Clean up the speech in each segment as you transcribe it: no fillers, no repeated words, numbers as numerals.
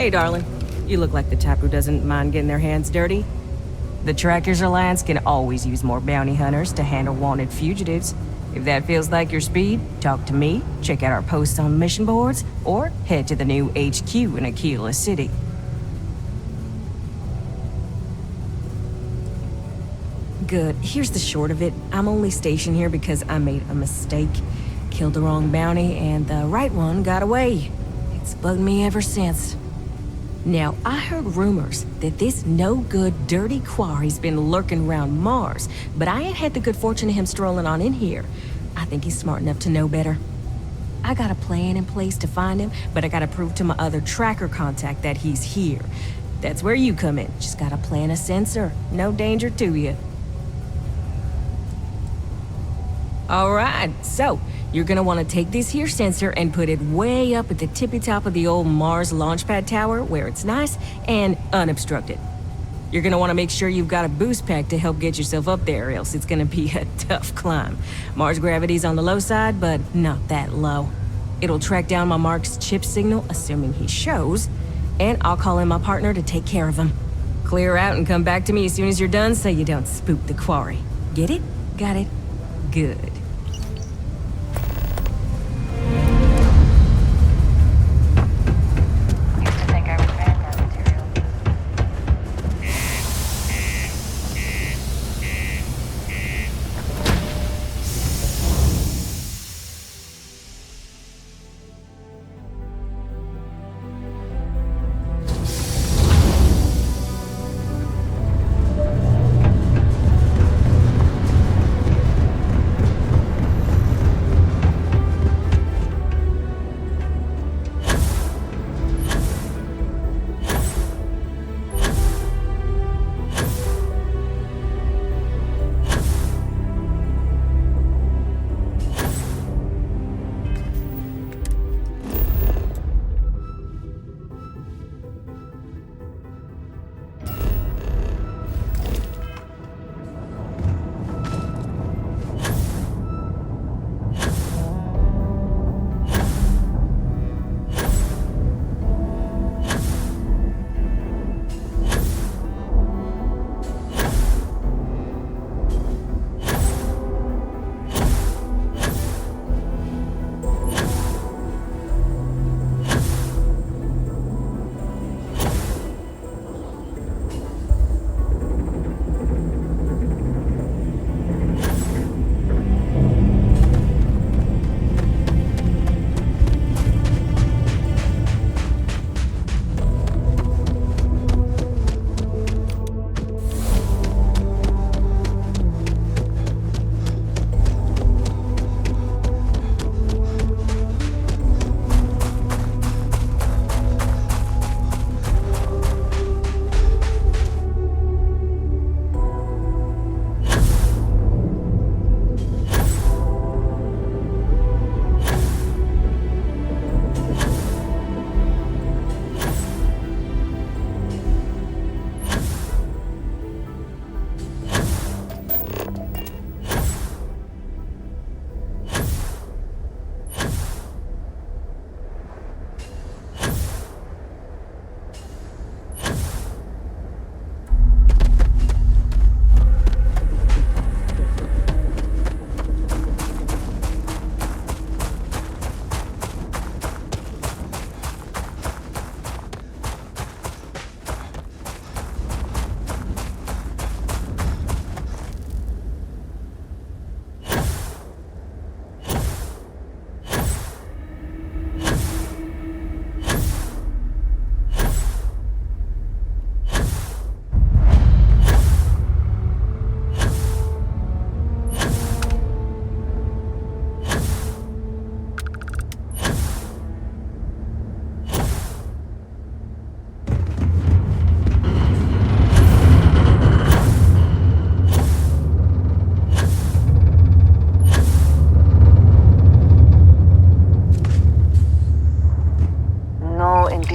Hey, darling. You look like the type who doesn't mind getting their hands dirty. The Trackers Alliance can always use more bounty hunters to handle wanted fugitives. If that feels like your speed, talk to me, check out our posts on mission boards, or head to the new HQ in Aquila City. Good. Here's the short of it. I'm only stationed here because I made a mistake. Killed the wrong bounty, and the right one got away. It's bugged me ever since. Now, I heard rumors that this no-good, dirty quarry's been lurking around Mars, but I ain't had the good fortune of him strolling on in here. I think he's smart enough to know better. I got a plan in place to find him, but I gotta prove to my other tracker contact that he's here. That's where you come in. Just gotta plant a sensor. No danger to you. Alright, so you're gonna want to take this here sensor and put it way up at the tippy top of the old Mars launchpad tower where it's nice and unobstructed. You're gonna want to make sure you've got a boost pack to help get yourself up there, or else it's gonna be a tough climb. Mars gravity's on the low side, but not that low. It'll track down my Mark's chip signal, assuming he shows, and I'll call in my partner to take care of him. Clear out and come back to me as soon as you're done so you don't spook the quarry. Get it? Got it? Good.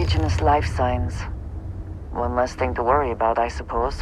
indigenous life signs. One less thing to worry about, I suppose.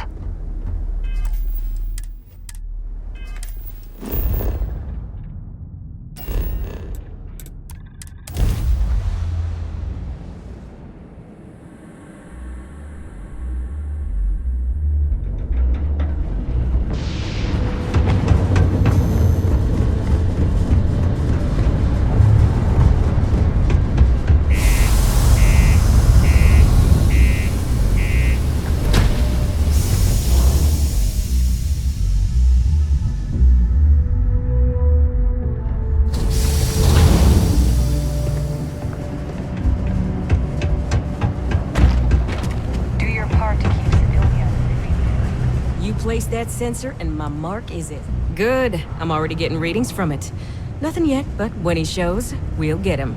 place that sensor and my mark is it. Good. I'm already getting readings from it. Nothing yet, but when he shows, we'll get him.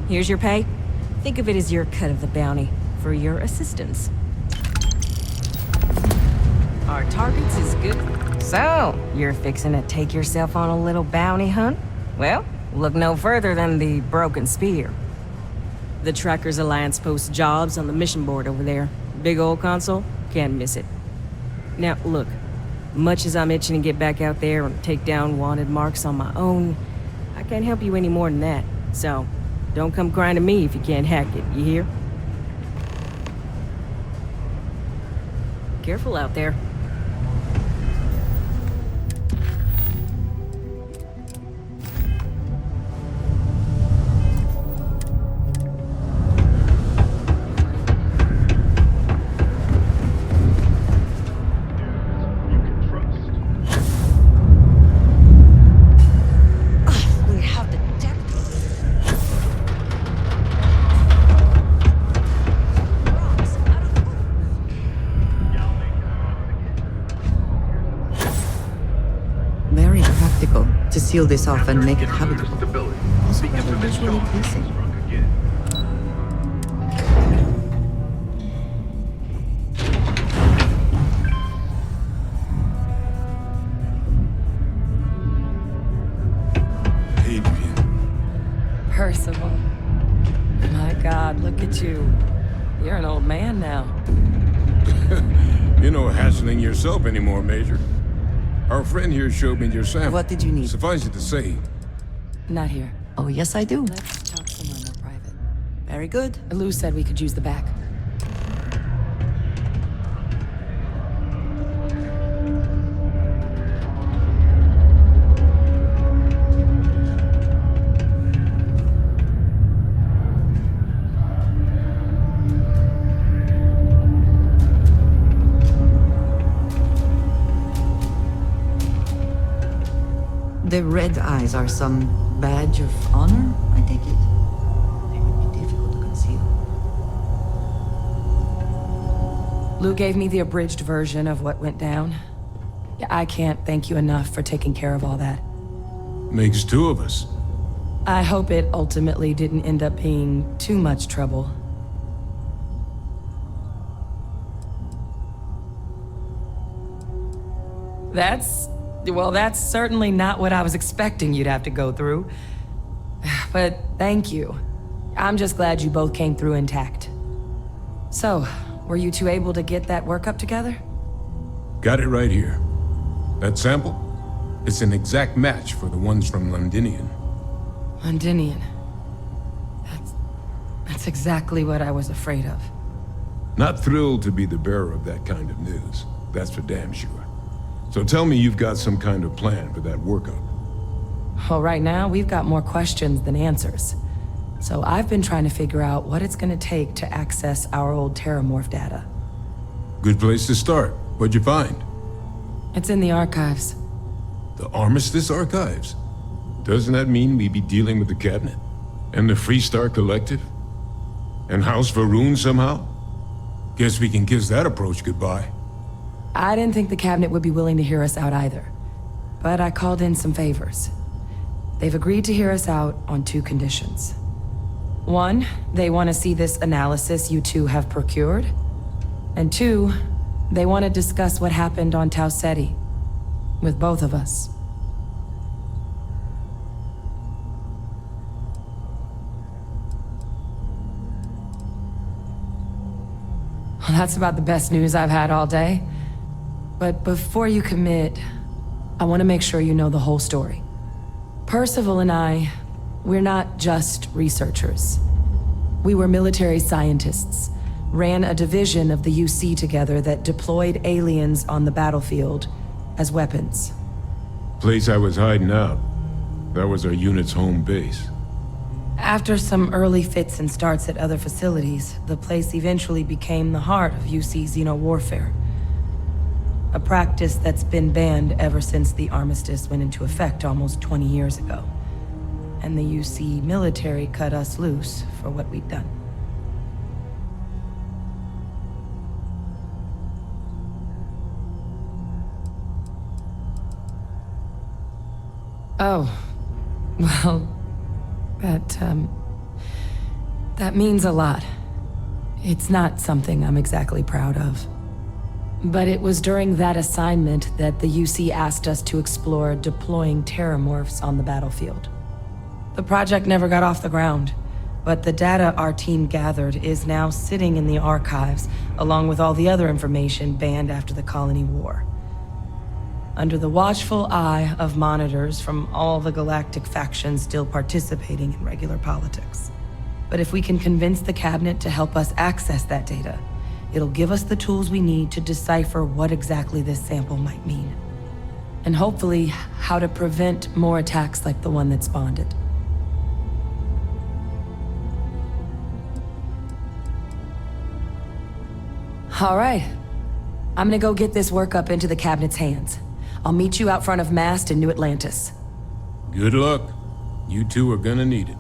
Here's your pay. Think of it as your cut of the bounty for your assistance. Our targets is good. So, you're fixing to take yourself on a little bounty hunt? Well, look no further than the Broken Spear. The Trackers Alliance posts jobs on the mission board over there. Big old console, can't miss it. Now, look, much as I'm itching to get back out there and take down wanted marks on my own, I can't help you any more than that. So, don't come crying to me if you can't hack it, you hear? Careful out there. To seal this off and make it habitable. Also rather visually pleasing. Adrian. Percival. My God, look at you. You're an old man now. You're no hassling yourself anymore, Major. Our friend here showed me your sample. What did you need? Suffice it to say... Not here. Oh, yes, I do. Let's talk somewhere more private. Very good. Lou said we could use the back. The red eyes are some badge of honor, I take it? They would be difficult to conceal. Lou gave me the abridged version of what went down. I can't thank you enough for taking care of all that. Makes two of us. I hope it ultimately didn't end up being too much trouble. That's certainly not what I was expecting you'd have to go through. But thank you. I'm just glad you both came through intact. So, were you two able to get that workup together? Got it right here. That sample? It's an exact match for the ones from Londinian. Londinian. That's exactly what I was afraid of. Not thrilled to be the bearer of that kind of news. That's for damn sure. So tell me you've got some kind of plan for that workup. Well, right now, we've got more questions than answers. So I've been trying to figure out what it's gonna take to access our old Terramorph data. Good place to start. What'd you find? It's in the archives. The Armistice Archives? Doesn't that mean we be dealing with the Cabinet? And the Freestar Collective? And House Varun somehow? Guess we can kiss that approach goodbye. I didn't think the Cabinet would be willing to hear us out either. But I called in some favors. They've agreed to hear us out on two conditions. One, they want to see this analysis you two have procured. And two, they want to discuss what happened on Tau Ceti. With both of us. Well, that's about the best news I've had all day. But before you commit, I want to make sure you know the whole story. Percival and I, we're not just researchers. We were military scientists, ran a division of the UC together that deployed aliens on the battlefield as weapons. Place I was hiding out. That was our unit's home base. After some early fits and starts at other facilities, the place eventually became the heart of UC xeno-warfare. A practice that's been banned ever since the armistice went into effect almost 20 years ago. And the UC military cut us loose for what we'd done. Oh, well, that means a lot. It's not something I'm exactly proud of. But it was during that assignment that the UC asked us to explore deploying terramorphs on the battlefield. The project never got off the ground, but the data our team gathered is now sitting in the archives, along with all the other information banned after the Colony War. Under the watchful eye of monitors from all the galactic factions still participating in regular politics. But if we can convince the cabinet to help us access that data, it'll give us the tools we need to decipher what exactly this sample might mean. And hopefully, how to prevent more attacks like the one that spawned it. All right. I'm gonna go get this workup into the cabinet's hands. I'll meet you out front of Mast in New Atlantis. Good luck. You two are gonna need it.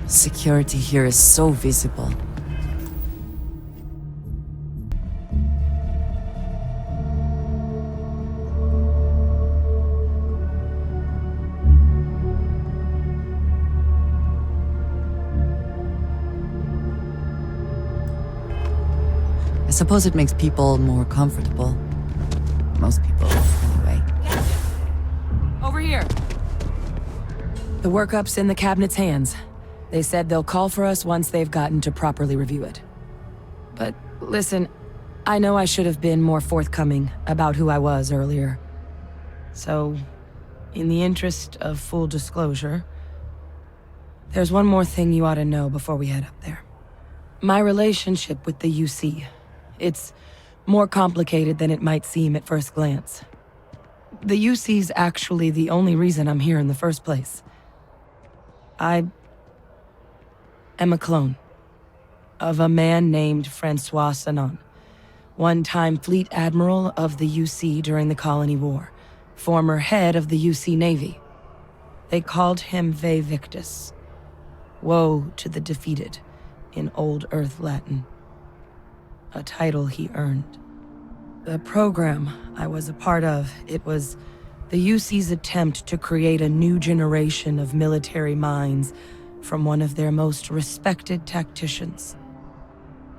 Security here is so visible. I suppose it makes people more comfortable. Most people, anyway. Over here. The workup's in the cabinet's hands. They said they'll call for us once they've gotten to properly review it. But listen, I know I should have been more forthcoming about who I was earlier. So, in the interest of full disclosure, there's one more thing you ought to know before we head up there. My relationship with the UC, it's more complicated than it might seem at first glance. The UC's actually the only reason I'm here in the first place. I am a clone of a man named Francois Sanon, one-time fleet admiral of the UC during the Colony War, former head of the UC Navy. They called him Vivictus, woe to the defeated, in Old Earth Latin, a title he earned. The program I was a part of, it was the UC's attempt to create a new generation of military minds from one of their most respected tacticians.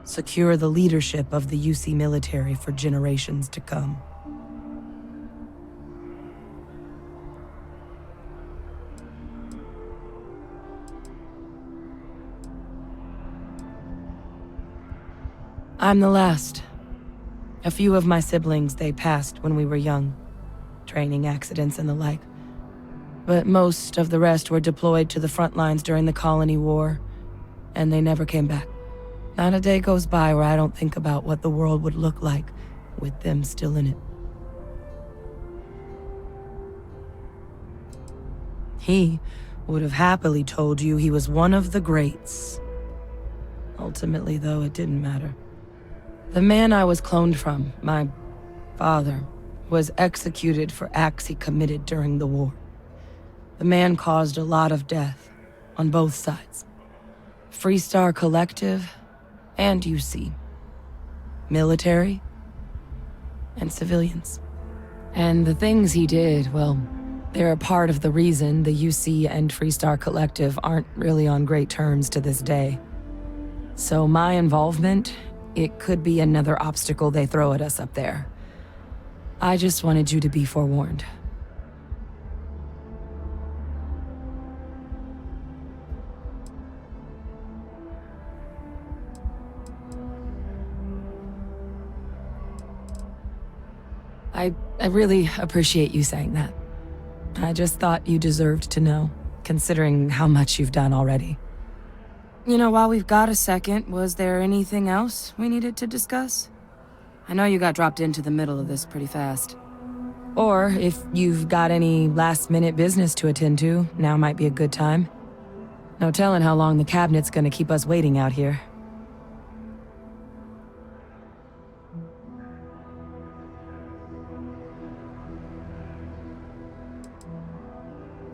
Secure the leadership of the UC military for generations to come. I'm the last. A few of my siblings, they passed when we were young, training accidents and the like. But most of the rest were deployed to the front lines during the Colony War, and they never came back. Not a day goes by where I don't think about what the world would look like with them still in it. He would have happily told you he was one of the greats. Ultimately, though, it didn't matter. The man I was cloned from, my father, was executed for acts he committed during the war. The man caused a lot of death on both sides. Freestar Collective and UC. Military and civilians. And the things he did, well, They're a part of the reason the UC and Freestar Collective aren't really on great terms to this day. So my involvement, it could be another obstacle they throw at us up there. I just wanted you to be forewarned. I really appreciate you saying that. I just thought you deserved to know, considering how much you've done already. You know, while we've got a second, was there anything else we needed to discuss? I know you got dropped into the middle of this pretty fast. Or if you've got any last-minute business to attend to, now might be a good time. No telling how long the cabinet's gonna keep us waiting out here.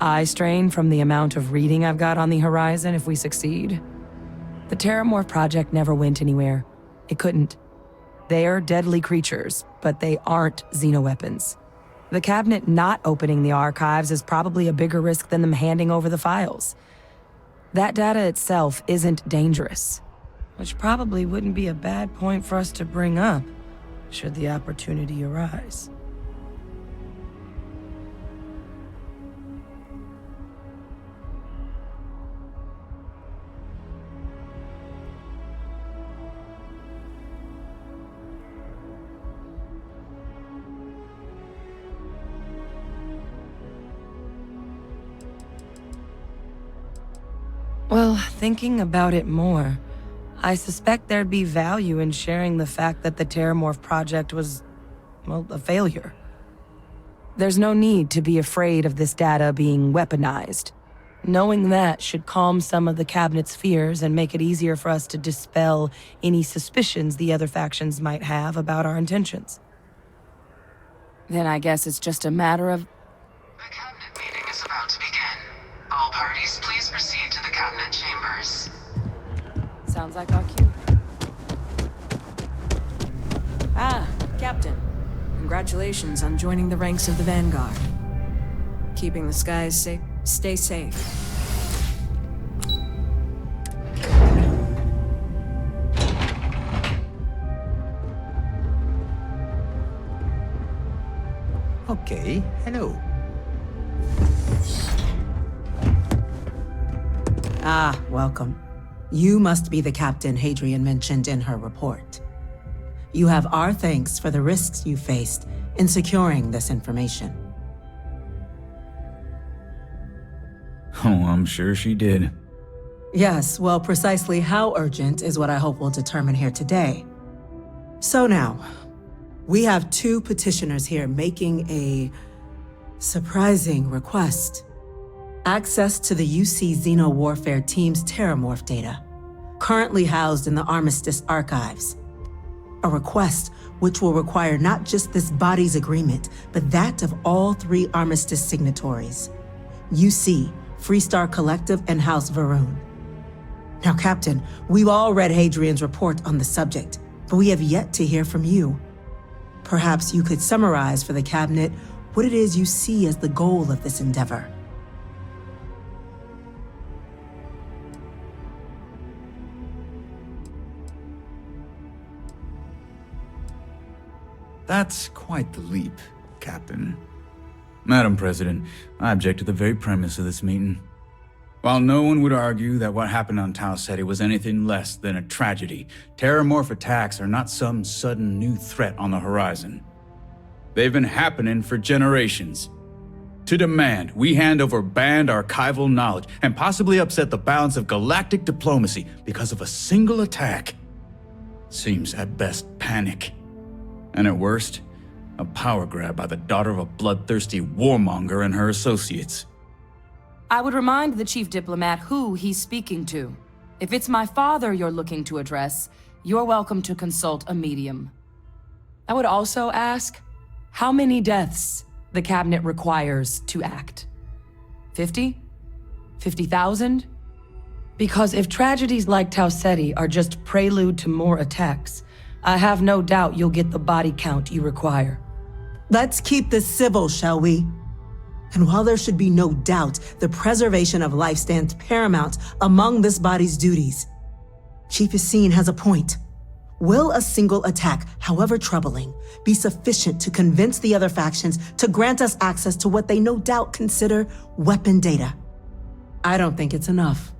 Eye strain from the amount of reading I've got on the horizon if we succeed. The Terramorph project never went anywhere. It couldn't. They're deadly creatures, but they aren't xenoweapons. The cabinet not opening the archives is probably a bigger risk than them handing over the files. That data itself isn't dangerous, which probably wouldn't be a bad point for us to bring up, should the opportunity arise. Well, thinking about it more, I suspect there'd be value in sharing the fact that the Terramorph project was, well, a failure. There's no need to be afraid of this data being weaponized. Knowing that should calm some of the cabinet's fears and make it easier for us to dispel any suspicions the other factions might have about our intentions. Then I guess it's just a matter of... The cabinet meeting is about to begin. All parties, please proceed to the cabinet chambers. Sounds like our cue. Ah, Captain. Congratulations on joining the ranks of the Vanguard. Keeping the skies safe. Stay safe. Okay, hello. Ah, welcome. You must be the captain Hadrian mentioned in her report. You have our thanks for the risks you faced in securing this information. Oh, I'm sure she did. Yes, well, precisely how urgent is what I hope we'll determine here today. So now, we have two petitioners here making a surprising request. Access to the UC Xeno Warfare Team's Terramorph data, currently housed in the Armistice archives. A request which will require not just this body's agreement, but that of all three Armistice signatories. UC, Freestar Collective, and House Va'ruun. Now, Captain, we've all read Hadrian's report on the subject, but we have yet to hear from you. Perhaps you could summarize for the Cabinet what it is you see as the goal of this endeavor. That's quite the leap, Captain. Madam President, I object to the very premise of this meeting. While no one would argue that what happened on Tau Ceti was anything less than a tragedy, Terramorph attacks are not some sudden new threat on the horizon. They've been happening for generations. To demand we hand over banned archival knowledge and possibly upset the balance of galactic diplomacy because of a single attack seems at best panic. And at worst, a power grab by the daughter of a bloodthirsty warmonger and her associates. I would remind the chief diplomat who he's speaking to. If it's my father you're looking to address, you're welcome to consult a medium. I would also ask how many deaths the Cabinet requires to act. 50? 50,000? Because if tragedies like Tau Ceti are just prelude to more attacks, I have no doubt you'll get the body count you require. Let's keep this civil, shall we? And while there should be no doubt the preservation of life stands paramount among this body's duties, Chief Yassine has a point. Will a single attack, however troubling, be sufficient to convince the other factions to grant us access to what they no doubt consider weapon data? I don't think it's enough.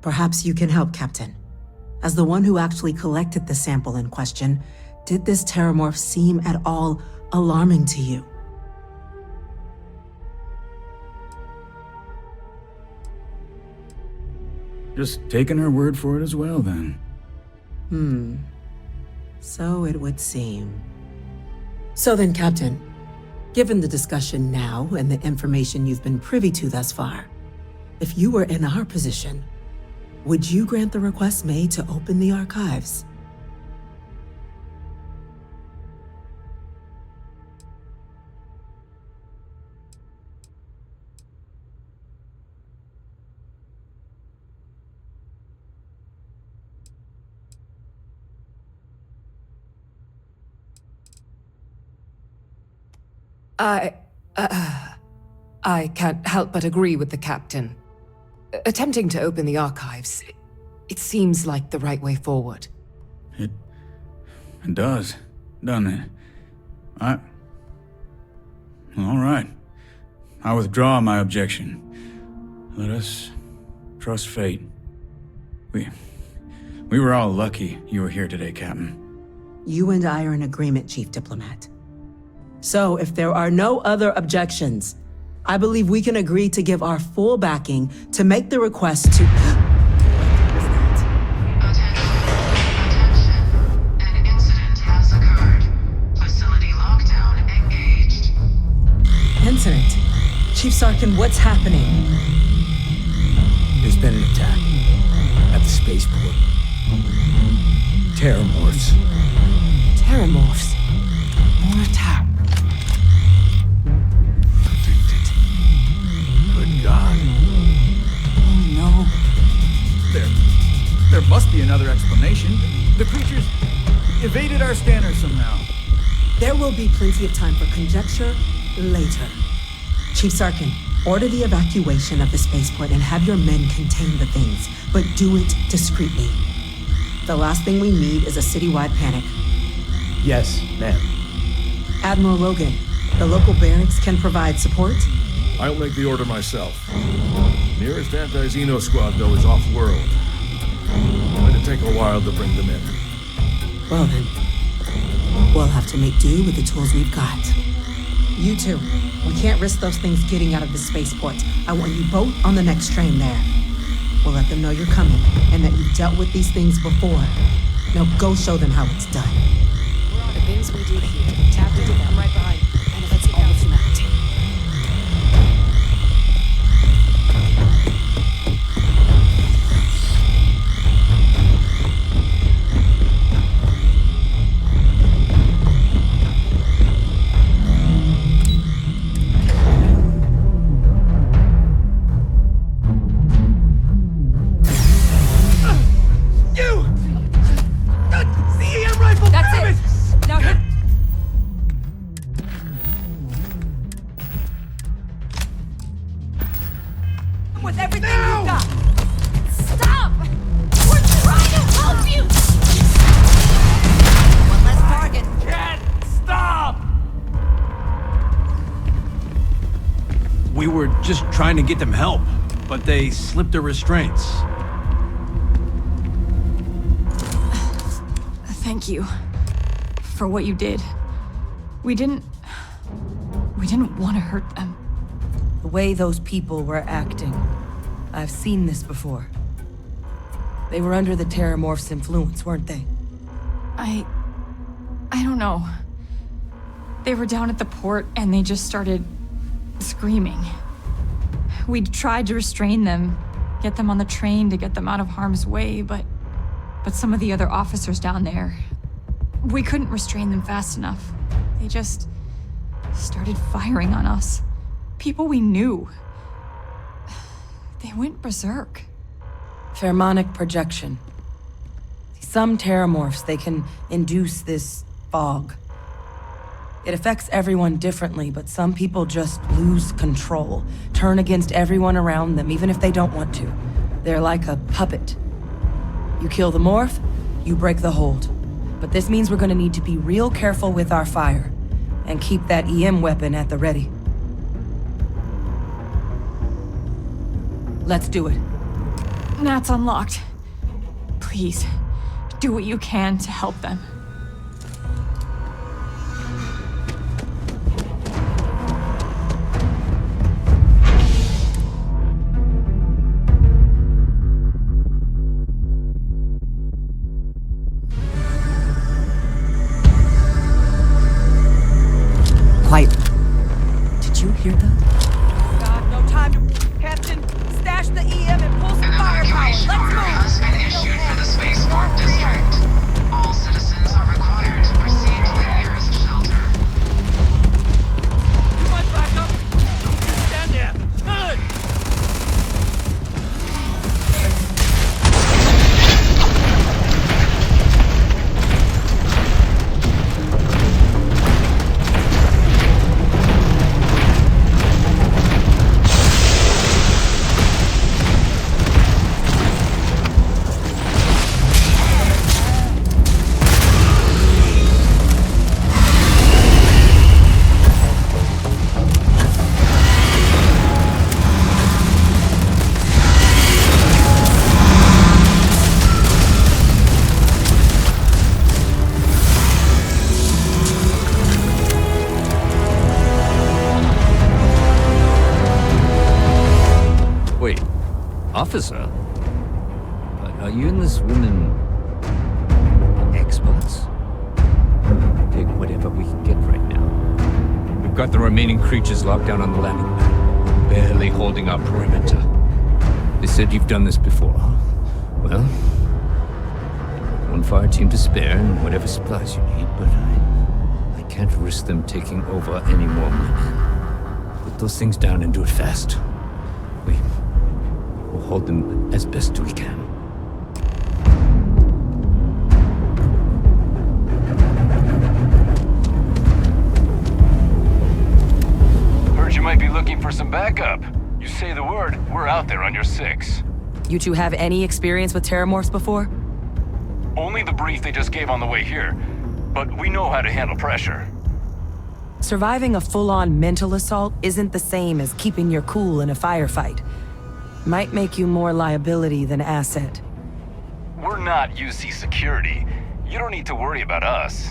Perhaps you can help, Captain. As the one who actually collected the sample in question, did this terramorph seem at all alarming to you? Just taking her word for it as well, then. So it would seem. So then, Captain, given the discussion now and the information you've been privy to thus far, if you were in our position, would you grant the request made to open the archives? I can't help but agree with the captain. Attempting to open the archives, it seems like the right way forward. It does, doesn't it? All right. I withdraw my objection. Let us trust fate. We were all lucky you were here today, Captain. You and I are in agreement, Chief Diplomat. So, if there are no other objections, I believe we can agree to give our full backing to make the request to... Attention. An incident has occurred. Facility lockdown engaged. Incident? Chief Sarkin, what's happening? There's been an attack at the spaceport. Terramorphs. Terramorphs? More attack. Good God. Oh There must be another explanation. The creatures evaded our scanner somehow. There will be plenty of time for conjecture later. Chief Sarkin, order the evacuation of the spaceport and have your men contain the things, but do it discreetly. The last thing we need is a citywide panic. Yes, ma'am. Admiral Logan, the local barracks can provide support? I'll make the order myself. Nearest anti-Xeno squad, though, is off-world. Going to take a while to bring them in. Well then, we'll have to make do with the tools we've got. You two, we can't risk those things getting out of the spaceport. I want you both on the next train there. We'll let them know you're coming and that you've dealt with these things before. Now go show them how it's done. The things we do here. Tap into them right behind. And that's all of humanity. Just trying to get them help, but they slipped their restraints. Thank you for what you did. We didn't want to hurt them. The way those people were acting, I've seen this before. They were under the Terramorph's influence, weren't they? I don't know. They were down at the port and they just started screaming. We tried to restrain them, get them on the train to get them out of harm's way, but some of the other officers down there, we couldn't restrain them fast enough. They just started firing on us. People we knew. They went berserk. Pheromonic projection. Some terramorphs, they can induce this fog. It affects everyone differently, but some people just lose control, turn against everyone around them, even if they don't want to. They're like a puppet. You kill the morph, you break the hold. But this means we're gonna need to be real careful with our fire, and keep that EM weapon at the ready. Let's do it. Nat's unlocked. Please, do what you can to help them. Quiet. Did you hear that? God, no time to... Captain, stash the EM and pull some An firepower. evacuation Let's order move! has been issued for the spaceport district. All citizens are required to proceed to the nearest shelter. You might back up. Stand there. Good. Wait, officer? Are you and this woman experts? Take whatever we can get right now. We've got the remaining creatures locked down on the landing pad, barely holding our perimeter. They said you've done this before. Well, one fire team to spare and whatever supplies you need, but I can't risk them taking over any more men. Put those things down and do it fast. We'll hold them as best we can. Heard you might be looking for some backup. You say the word, we're out there on your 6. You two have any experience with terramorphs before? Only the brief they just gave on the way here, but we know how to handle pressure. Surviving a full-on mental assault isn't the same as keeping your cool in a firefight. Might make you more liability than asset. We're not UC security. You don't need to worry about us.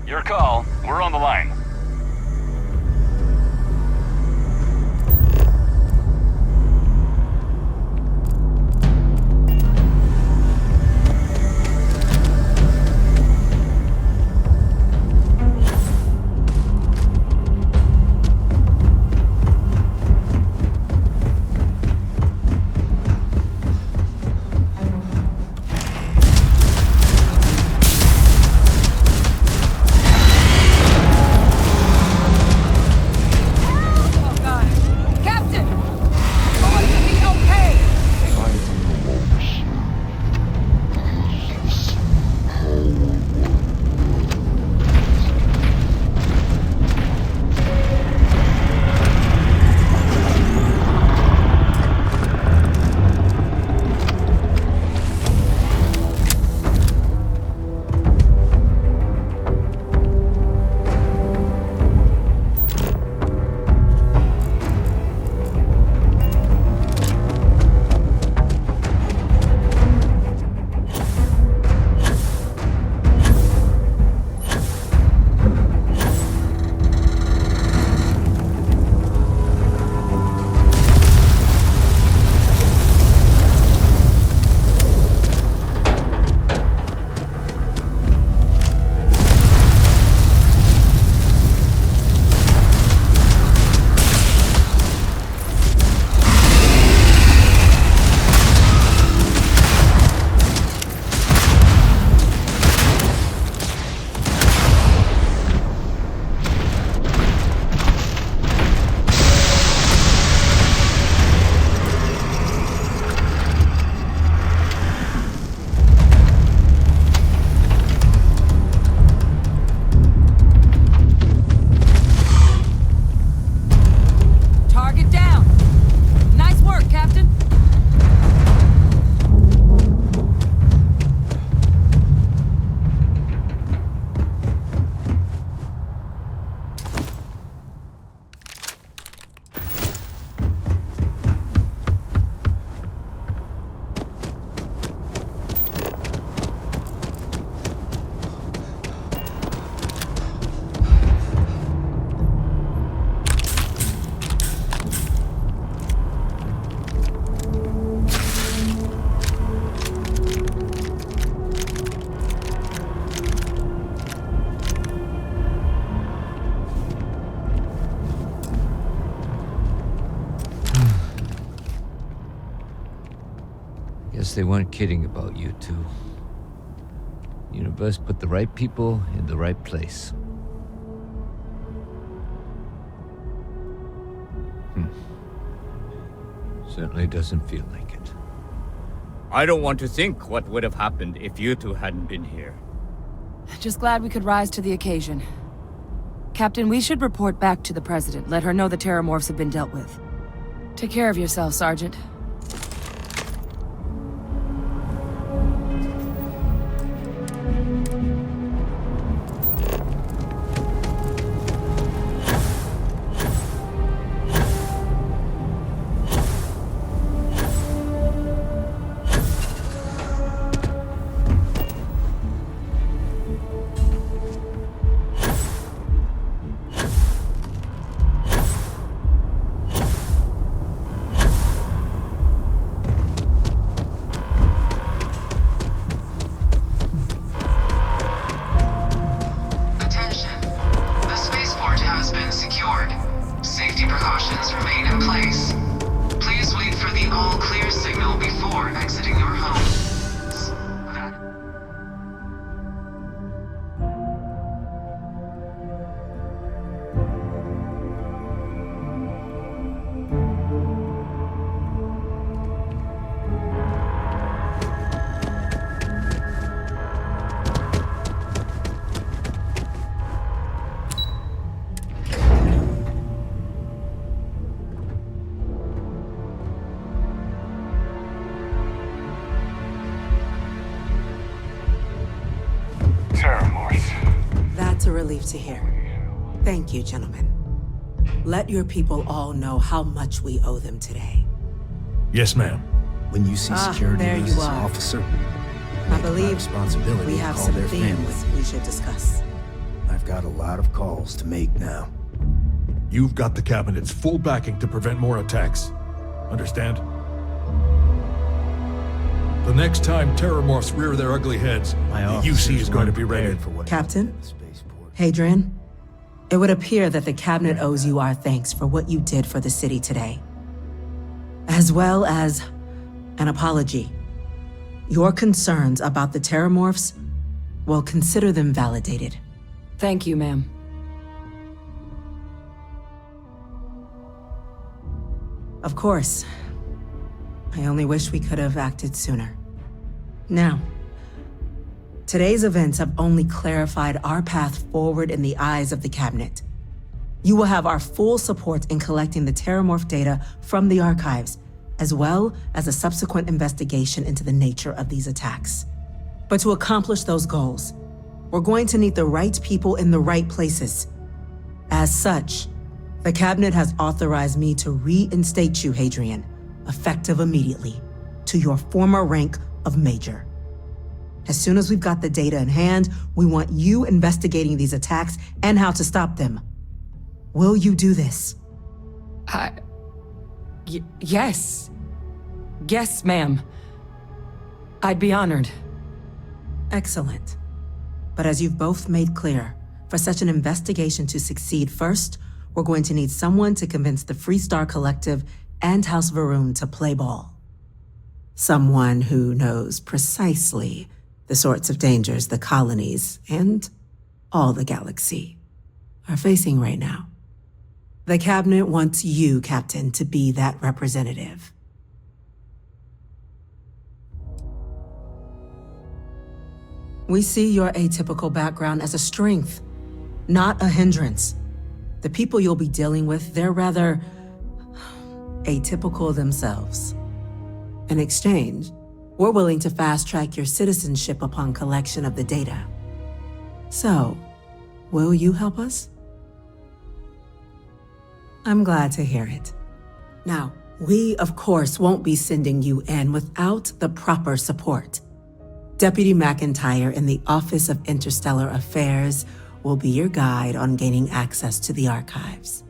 Your call. We're on the line. Guess they weren't kidding about you two. Universe put the right people in the right place. Certainly doesn't feel like it. I don't want to think what would have happened if you two hadn't been here. Just glad we could rise to the occasion. Captain, we should report back to the President. Let her know the Terramorphs have been dealt with. Take care of yourself, Sergeant. That's a relief to hear. Thank you, gentlemen. Let your people all know how much we owe them today. Yes, ma'am. When you see security there lose you its are. officer, I believe responsibility we to have call some their themes families. we should discuss. I've got a lot of calls to make now. You've got the Cabinet's full backing to prevent more attacks. Understand? The next time Terramorphs rear their ugly heads, My the officers UC is going to weren't be ready. prepared for what Captain? Hadrian, it would appear that the Cabinet owes you our thanks for what you did for the city today, as well as an apology. Your concerns about the Terramorphs, well, consider them validated. Thank you, ma'am. Of course. I only wish we could have acted sooner. Now, today's events have only clarified our path forward in the eyes of the Cabinet. You will have our full support in collecting the Terramorph data from the archives, as well as a subsequent investigation into the nature of these attacks. But to accomplish those goals, we're going to need the right people in the right places. As such, the Cabinet has authorized me to reinstate you, Hadrian, effective immediately, to your former rank of Major. As soon as we've got the data in hand, we want you investigating these attacks and how to stop them. Will you do this? Yes. Yes, ma'am. I'd be honored. Excellent. But as you've both made clear, for such an investigation to succeed, first, we're going to need someone to convince the Freestar Collective and House Varun to play ball. Someone who knows precisely the sorts of dangers the colonies and all the galaxy are facing right now. The Cabinet wants you, Captain, to be that representative. We see your atypical background as a strength, not a hindrance. The people you'll be dealing with, they're rather atypical themselves. In exchange, we're willing to fast-track your citizenship upon collection of the data. So, will you help us? I'm glad to hear it. Now, we, of course, won't be sending you in without the proper support. Deputy McIntyre in the Office of Interstellar Affairs will be your guide on gaining access to the archives.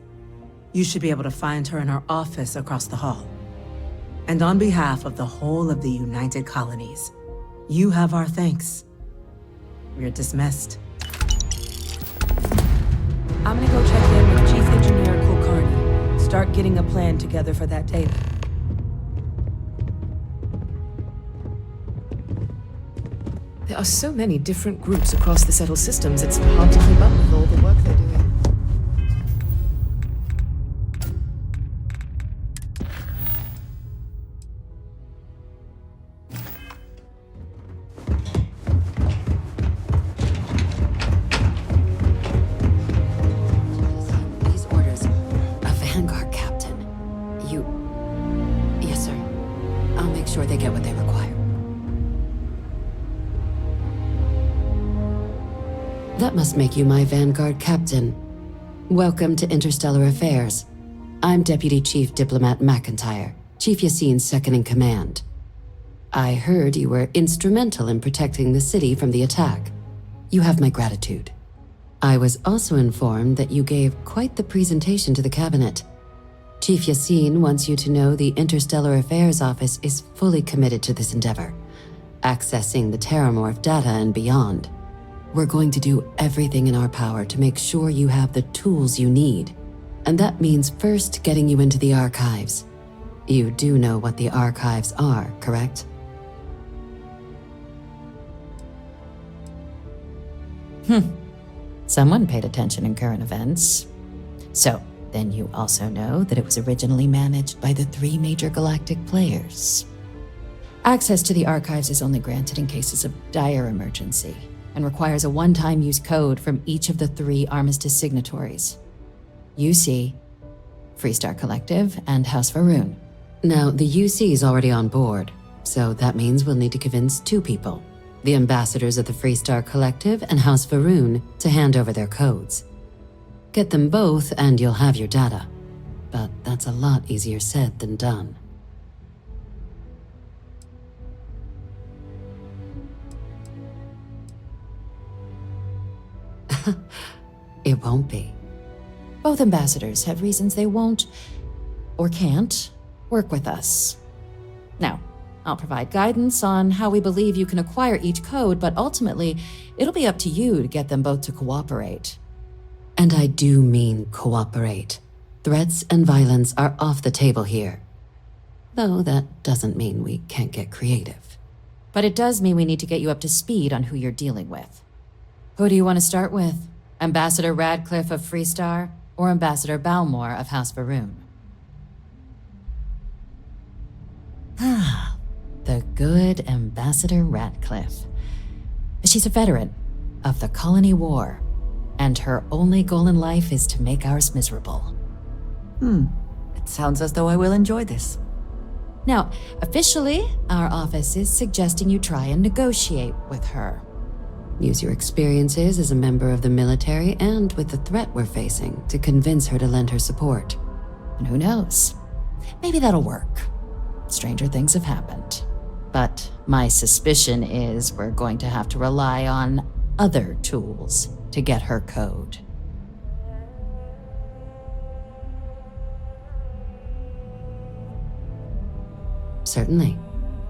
You should be able to find her in her office across the hall. And on behalf of the whole of the United Colonies, you have our thanks. You're dismissed. I'm gonna go check in with Chief Engineer Kulkarni. Start getting a plan together for that data. There are so many different groups across the settled systems, it's hard to keep up with all the work they're doing. These orders, a Vanguard captain. Yes, sir. I'll make sure they get what they require. That must make you my Vanguard captain. Welcome to Interstellar Affairs. I'm Deputy Chief Diplomat McIntyre, Chief Yassine's second-in-command. I heard you were instrumental in protecting the city from the attack. You have my gratitude. I was also informed that you gave quite the presentation to the cabinet. Chief Yassine wants you to know the Interstellar Affairs Office is fully committed to this endeavor, accessing the Terramorph data and beyond. We're going to do everything in our power to make sure you have the tools you need. And that means first getting you into the archives. You do know what the archives are, correct? Someone paid attention in current events. So, then you also know that it was originally managed by the 3 major galactic players. Access to the archives is only granted in cases of dire emergency, and requires a one-time use code from each of the 3 armistice signatories. UC, Freestar Collective, and House Va'Run. Now, the UC is already on board, so that means we'll need to convince 2 people, the ambassadors of the Freestar Collective and House Va'Run, to hand over their codes. Get them both and you'll have your data. But that's a lot easier said than done. It won't be. Both ambassadors have reasons they won't, or can't, work with us. Now, I'll provide guidance on how we believe you can acquire each code, but ultimately, it'll be up to you to get them both to cooperate. And I do mean cooperate. Threats and violence are off the table here. Though that doesn't mean we can't get creative. But it does mean we need to get you up to speed on who you're dealing with. Who do you want to start with? Ambassador Radcliffe of Freestar, or Ambassador Balmore of House Va'Run? The good Ambassador Radcliffe. She's a veteran of the Colony War, and her only goal in life is to make ours miserable. It sounds as though I will enjoy this. Now, officially, our office is suggesting you try and negotiate with her. Use your experiences as a member of the military and with the threat we're facing to convince her to lend her support. And who knows? Maybe that'll work. Stranger things have happened. But my suspicion is we're going to have to rely on other tools to get her code. Certainly.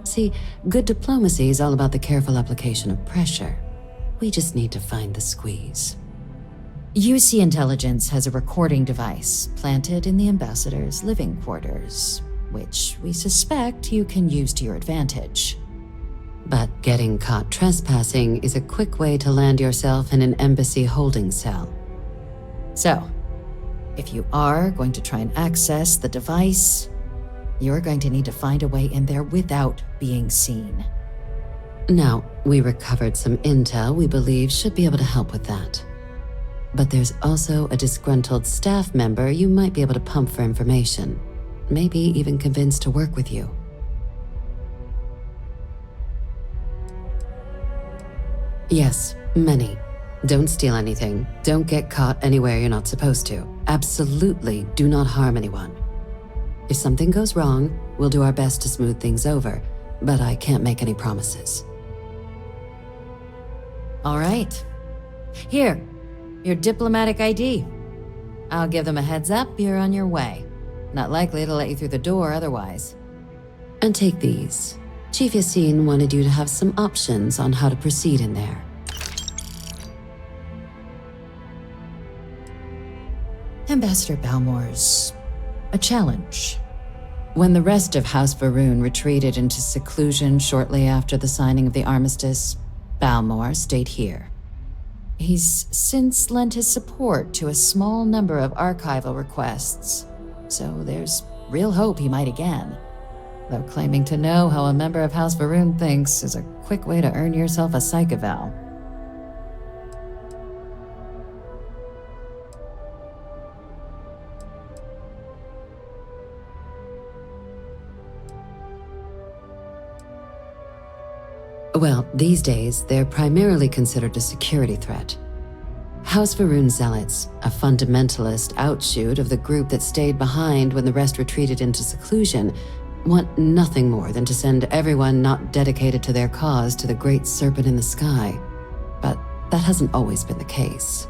See, good diplomacy is all about the careful application of pressure. We just need to find the squeeze. UC Intelligence has a recording device planted in the ambassador's living quarters, which we suspect you can use to your advantage. But getting caught trespassing is a quick way to land yourself in an embassy holding cell. So, if you are going to try and access the device, you're going to need to find a way in there without being seen. Now, we recovered some intel we believe should be able to help with that. But there's also a disgruntled staff member you might be able to pump for information. Maybe even convince to work with you. Yes, many. Don't steal anything. Don't get caught anywhere you're not supposed to. Absolutely do not harm anyone. If something goes wrong, we'll do our best to smooth things over, but I can't make any promises. All right. Here, your diplomatic ID. I'll give them a heads up you're on your way. Not likely to let you through the door otherwise. And take these. Chief Yassine wanted you to have some options on how to proceed in there. Ambassador Balmore's a challenge. When the rest of House Va'Run retreated into seclusion shortly after the signing of the armistice, Balmore stayed here. He's since lent his support to a small number of archival requests, so there's real hope he might again. Though claiming to know how a member of House Varun thinks is a quick way to earn yourself a psych eval. Well, these days, they're primarily considered a security threat. House Varun Zealots, a fundamentalist outshoot of the group that stayed behind when the rest retreated into seclusion, want nothing more than to send everyone not dedicated to their cause to the great serpent in the sky. But that hasn't always been the case.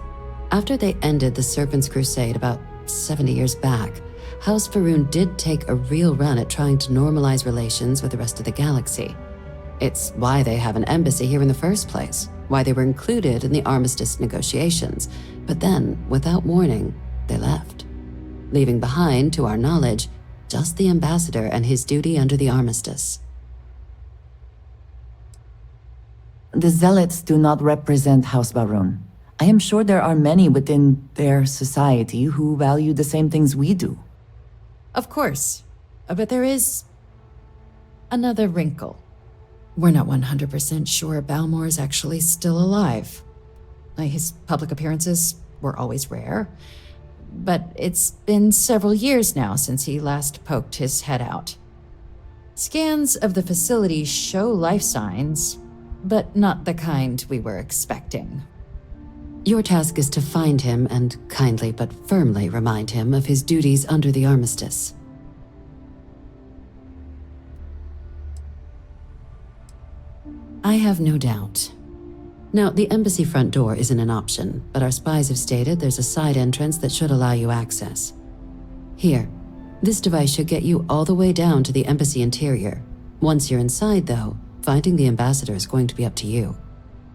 After they ended the Serpent's Crusade about 70 years back, House Varun did take a real run at trying to normalize relations with the rest of the galaxy. It's why they have an embassy here in the first place, why they were included in the armistice negotiations. But then, without warning, they left, leaving behind, to our knowledge, just the ambassador and his duty under the armistice. The Zealots do not represent House Varun. I am sure there are many within their society who value the same things we do. Of course, but there is another wrinkle. We're not 100% sure Balmore is actually still alive. His public appearances were always rare, but it's been several years now since he last poked his head out. Scans of the facility show life signs, but not the kind we were expecting. Your task is to find him and kindly but firmly remind him of his duties under the armistice. I have no doubt. Now, the embassy front door isn't an option, but our spies have stated there's a side entrance that should allow you access. Here, this device should get you all the way down to the embassy interior. Once you're inside, though, finding the ambassador is going to be up to you.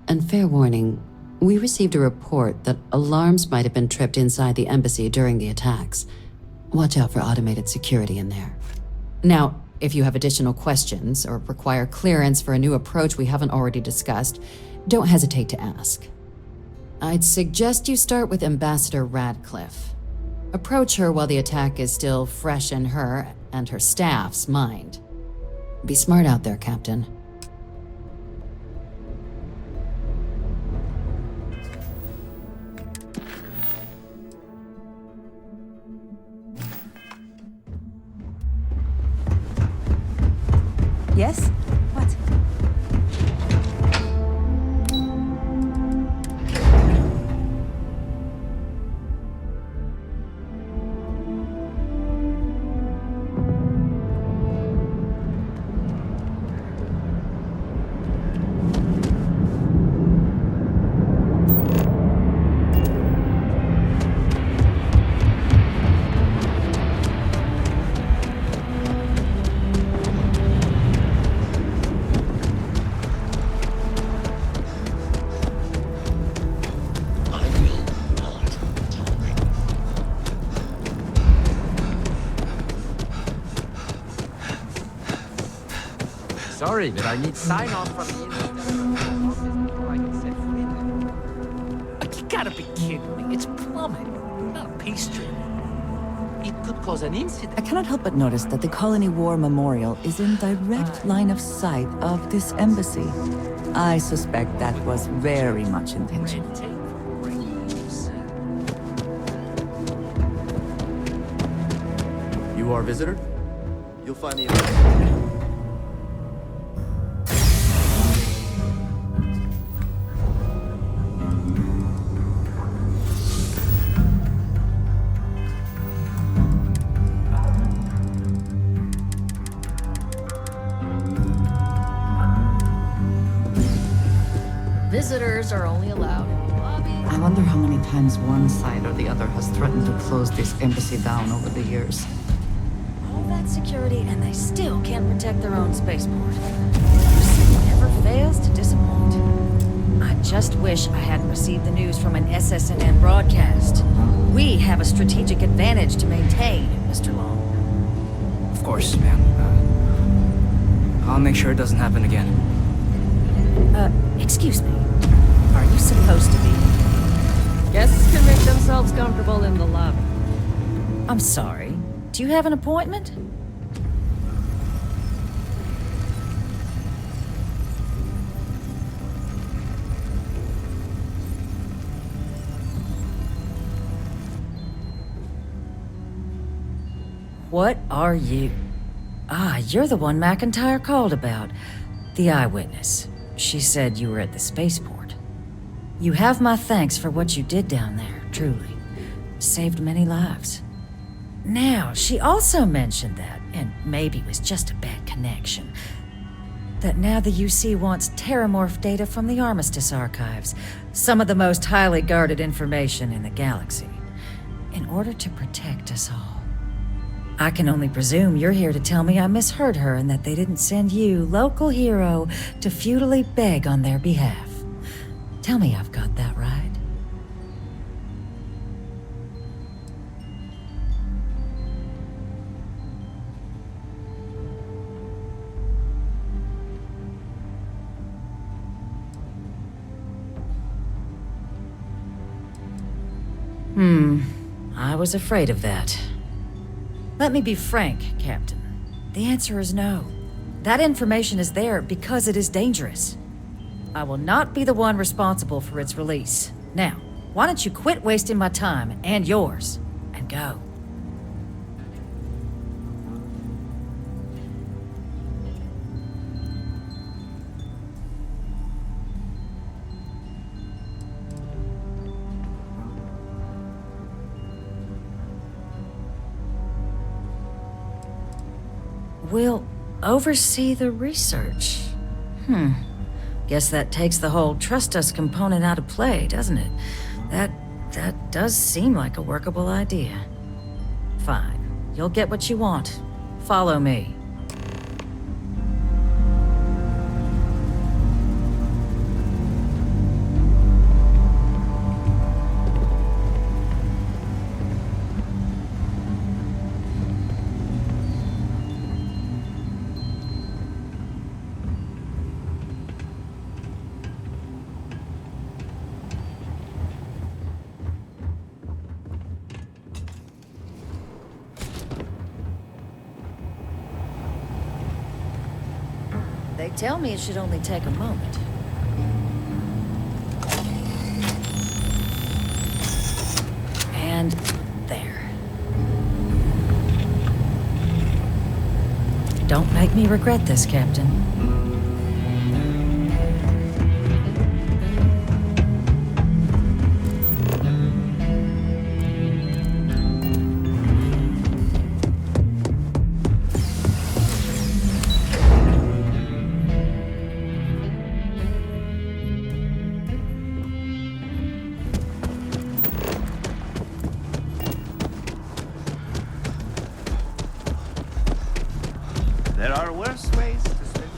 And fair warning, we received a report that alarms might have been tripped inside the embassy during the attacks. Watch out for automated security in there. Now, if you have additional questions or require clearance for a new approach we haven't already discussed, don't hesitate to ask. I'd suggest you start with Ambassador Radcliffe. Approach her while the attack is still fresh in her and her staff's mind. Be smart out there, Captain. Yes? What? Sorry, but I need sign-off from the before I can set foot in there. You gotta be kidding me. It's plumbing, not a pastry. It could cause an incident. I cannot help but notice that the Colony War Memorial is in direct line of sight of this embassy. I suspect that was very much intentional. You are a visitor? You'll find me. Visitors are only allowed in the lobby. I wonder how many times one side or the other has threatened to close this embassy down over the years. All that security and they still can't protect their own spaceport. UC never fails to disappoint. I just wish I hadn't received the news from an SSNN broadcast. We have a strategic advantage to maintain, Mr. Long. Of course, ma'am. I'll make sure it doesn't happen again. Excuse me. Are you supposed to be? Guests can make themselves comfortable in the lobby. I'm sorry. Do you have an appointment? What are you? Ah, you're the one McIntyre called about. The eyewitness. She said you were at the spaceport. You have my thanks for what you did down there, truly. Saved many lives. Now, she also mentioned that, and maybe it was just a bad connection, that now the UC wants terramorph data from the Armistice archives, some of the most highly guarded information in the galaxy, in order to protect us all. I can only presume you're here to tell me I misheard her and that they didn't send you, local hero, to futilely beg on their behalf. Tell me I've got that right. I was afraid of that. Let me be frank, Captain. The answer is no. That information is there because it is dangerous. I will not be the one responsible for its release. Now, why don't you quit wasting my time and yours, and go? We'll oversee the research. Guess that takes the whole trust us component out of play, doesn't it? That does seem like a workable idea. Fine. You'll get what you want. Follow me. They tell me it should only take a moment. And there. Don't make me regret this, Captain. There are worse ways to spend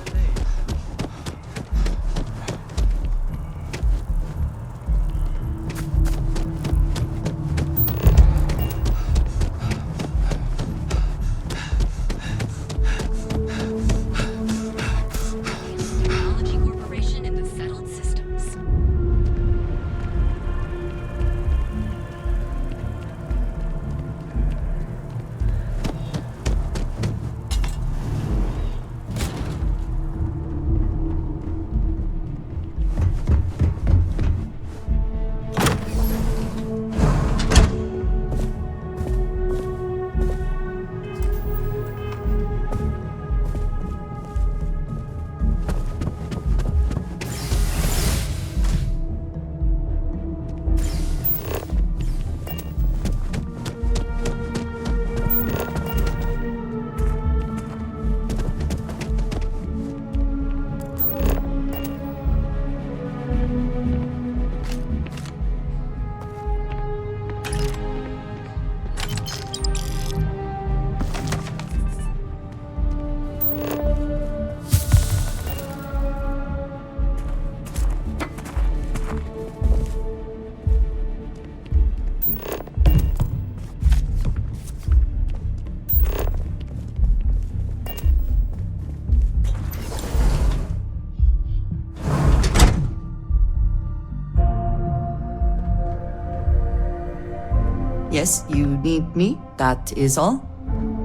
Yes, you need me, that is all.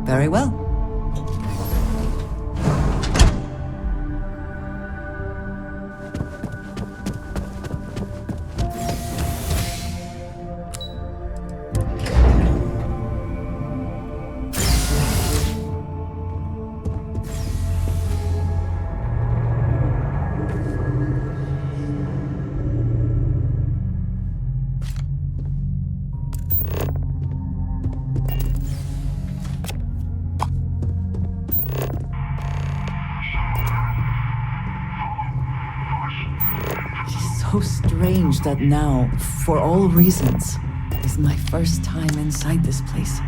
Very well. So strange that now, for all reasons, is my first time inside this place.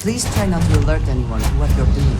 Please try not to alert anyone to what you're doing.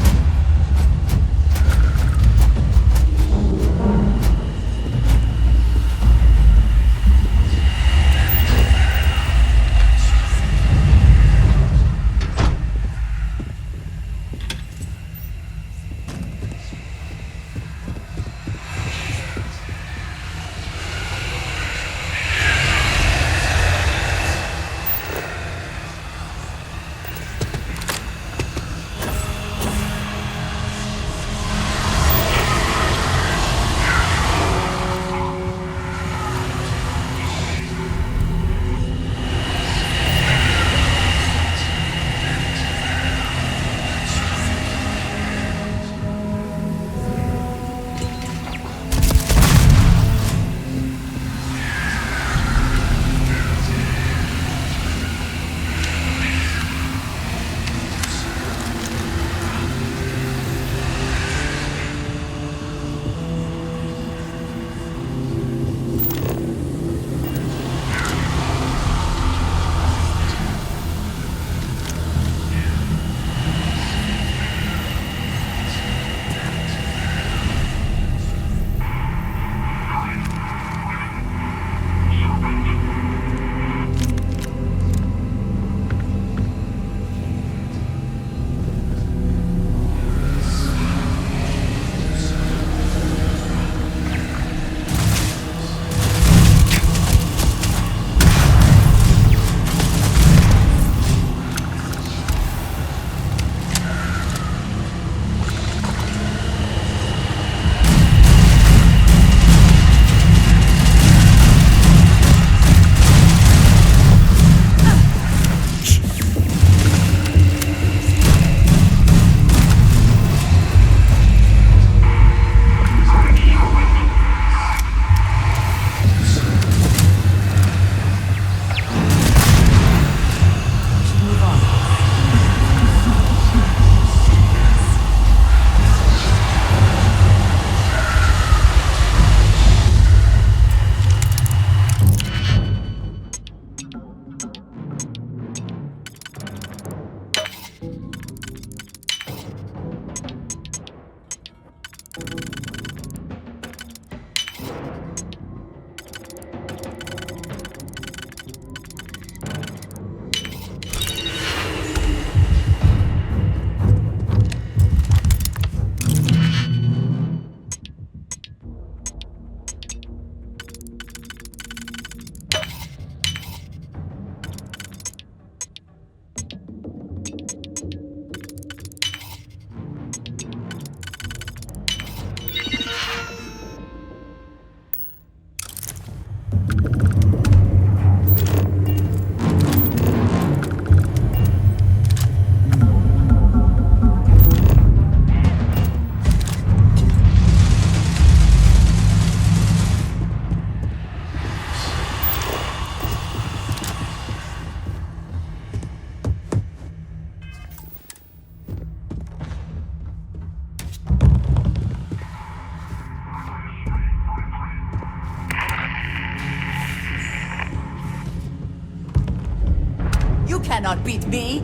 cannot beat me!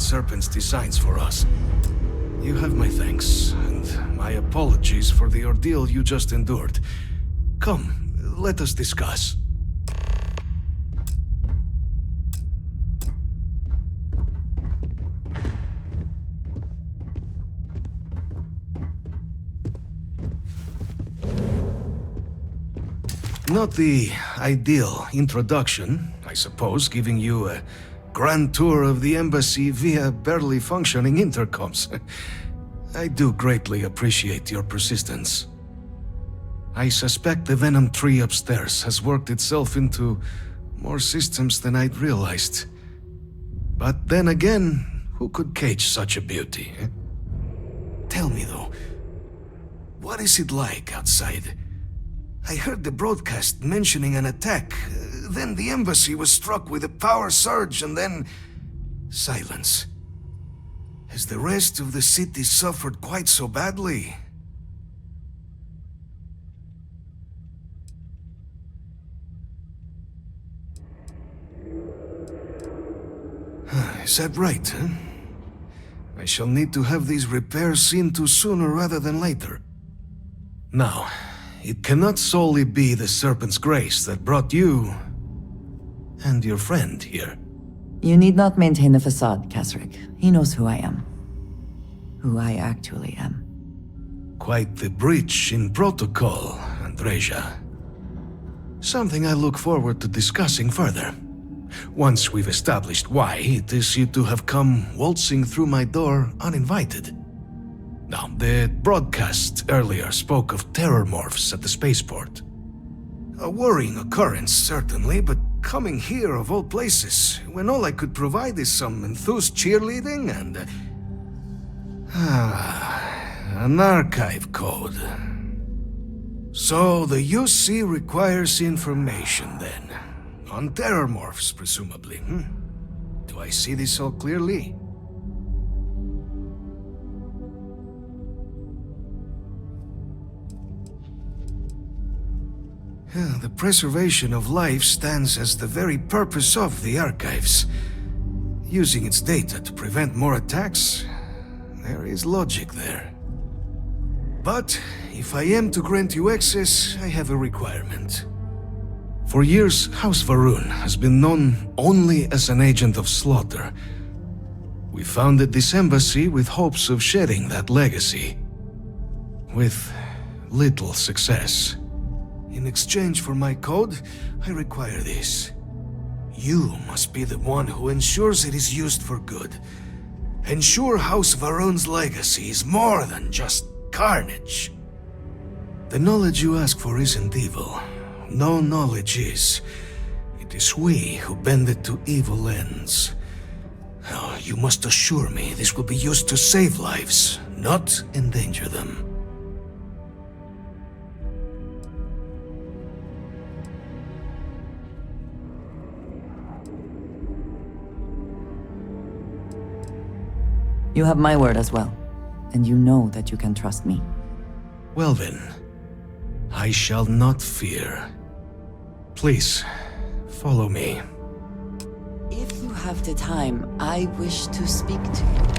Serpent's designs for us. You have my thanks, and my apologies for the ordeal you just endured. Come, let us discuss. Not the ideal introduction, I suppose, giving you a grand tour of the embassy via barely functioning intercoms. I do greatly appreciate your persistence. I suspect the Venom tree upstairs has worked itself into more systems than I'd realized. But then again, who could cage such a beauty? Tell me though, what is it like outside? I heard the broadcast mentioning an attack. Then the embassy was struck with a power surge and then silence. Has the rest of the city suffered quite so badly? Is that right, huh? I shall need to have these repairs seen to sooner rather than later. Now, it cannot solely be the Serpent's grace that brought you and your friend here. You need not maintain a facade, Kasric. He knows who I am. Who I actually am. Quite the breach in protocol, Andreja. Something I look forward to discussing further. Once we've established why it is you two have come waltzing through my door uninvited. Now, the broadcast earlier spoke of terror morphs at the spaceport. A worrying occurrence, certainly, but coming here of all places, when all I could provide is some enthused cheerleading and... An archive code. So the UC requires information then. On terramorphs, presumably, Do I see this all clearly? The preservation of life stands as the very purpose of the archives. Using its data to prevent more attacks, there is logic there. But if I am to grant you access, I have a requirement. For years, House Va'ruun has been known only as an agent of slaughter. We founded this embassy with hopes of shedding that legacy. With little success. In exchange for my code, I require this. You must be the one who ensures it is used for good. Ensure House Va'ruun's legacy is more than just carnage. The knowledge you ask for isn't evil. No knowledge is. It is we who bend it to evil ends. Oh, you must assure me this will be used to save lives, not endanger them. You have my word as well, and you know that you can trust me. Well then, I shall not fear. Please, follow me. If you have the time, I wish to speak to you.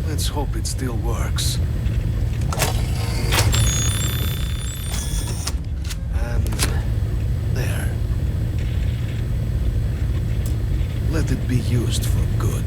Let's hope it still works. And there. Let it be used for good.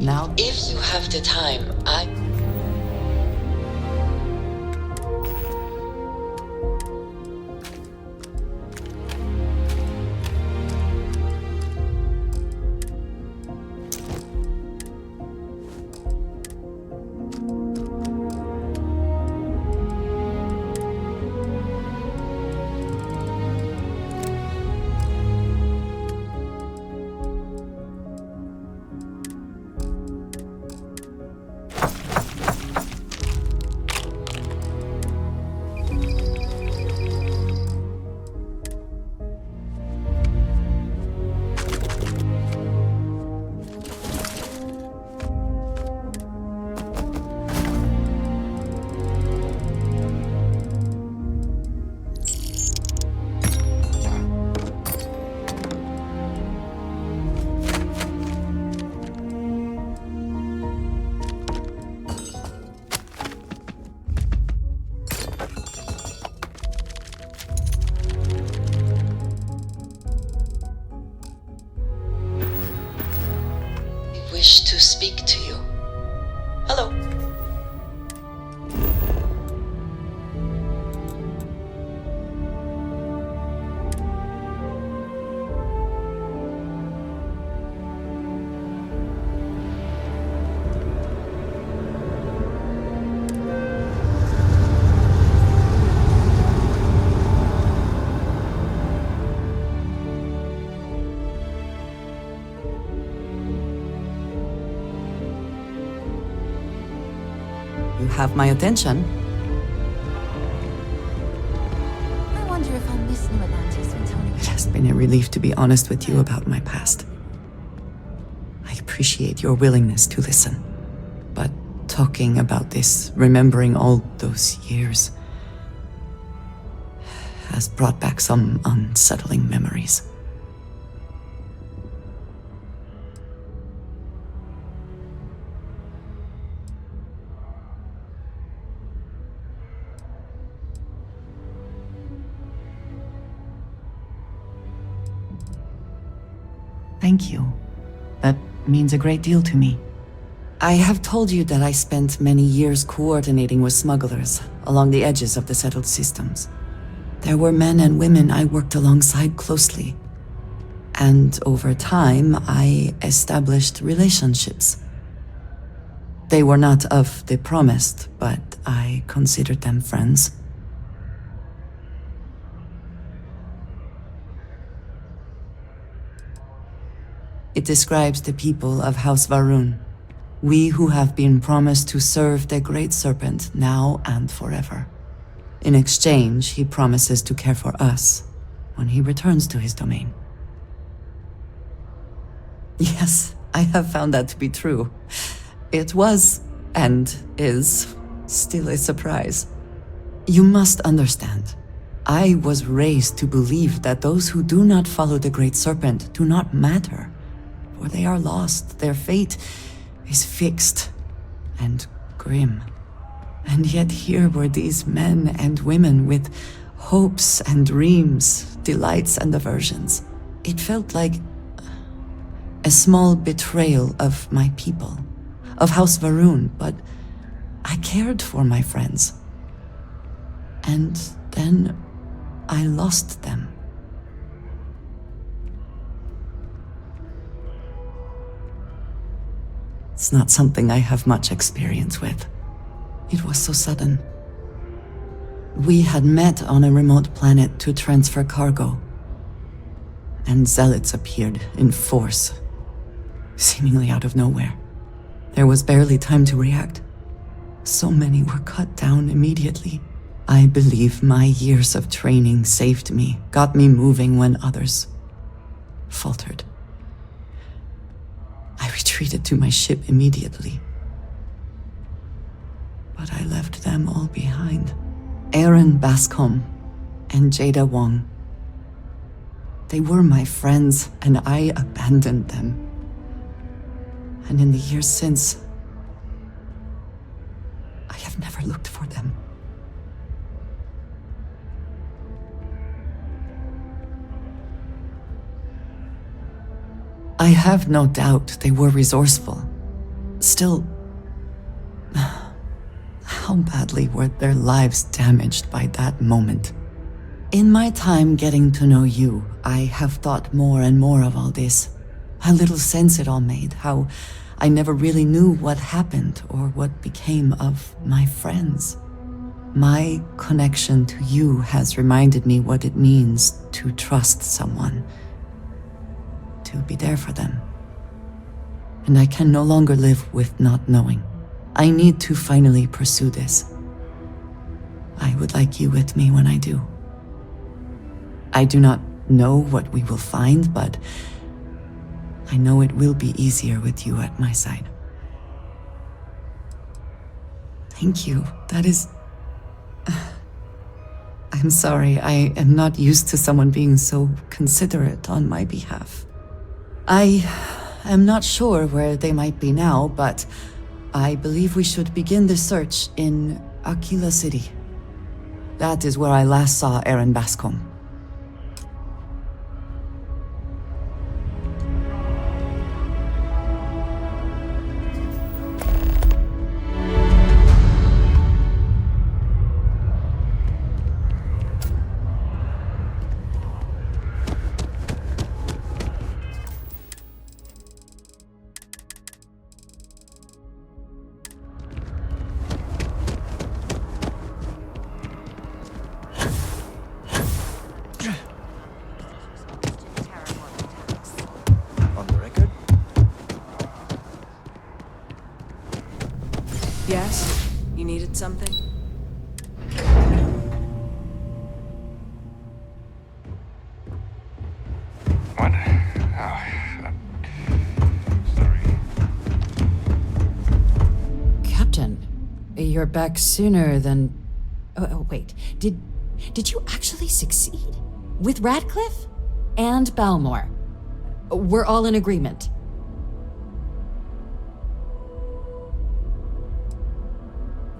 Now, If you have the time, I... wish to speak to you. Hello. you have my attention. I wonder if I'm missing what Auntie's been telling me. It has been a relief to be honest with you about my past. I appreciate your willingness to listen. But talking about this, remembering all those years, has brought back some unsettling memories. Thank you. That means a great deal to me. I have told you that I spent many years coordinating with smugglers along the edges of the settled systems. There were men and women I worked alongside closely. And over time, I established relationships. They were not of the promised, but I considered them friends. It describes the people of House Va'ruun, we who have been promised to serve the Great Serpent now and forever. In exchange, he promises to care for us when he returns to his domain. Yes, I have found that to be true. It was, and is, still a surprise. You must understand, I was raised to believe that those who do not follow the Great Serpent do not matter. For they are lost, their fate is fixed and grim. And yet here were these men and women with hopes and dreams, delights and aversions. It felt like a small betrayal of my people, of House Va'ruun, but I cared for my friends. And then I lost them. It's not something I have much experience with. It was so sudden. We had met on a remote planet to transfer cargo, and zealots appeared in force, seemingly out of nowhere. There was barely time to react. So many were cut down immediately. I believe my years of training saved me, got me moving when others faltered. I retreated to my ship immediately. But I left them all behind. Aaron Bascom and Jada Wong. They were my friends, and I abandoned them. And in the years since, I have never looked for them. I have no doubt they were resourceful. Still, how badly were their lives damaged by that moment? In my time getting to know you, I have thought more and more of all this. How little sense it all made, how I never really knew what happened or what became of my friends. My connection to you has reminded me what it means to trust someone, to be there for them. And I can no longer live with not knowing. I need to finally pursue this. I would like you with me when I do. I do not know what we will find, but I know it will be easier with you at my side. Thank you. That is... I'm sorry, I am not used to someone being so considerate on my behalf. I am not sure where they might be now, but I believe we should begin the search in Aquila City. That is where I last saw Aaron Bascom. Yes? You needed something? What? Oh, sorry. Captain, you're back sooner than... Oh, wait. Did you actually succeed? With Radcliffe? And Balmore? We're all in agreement.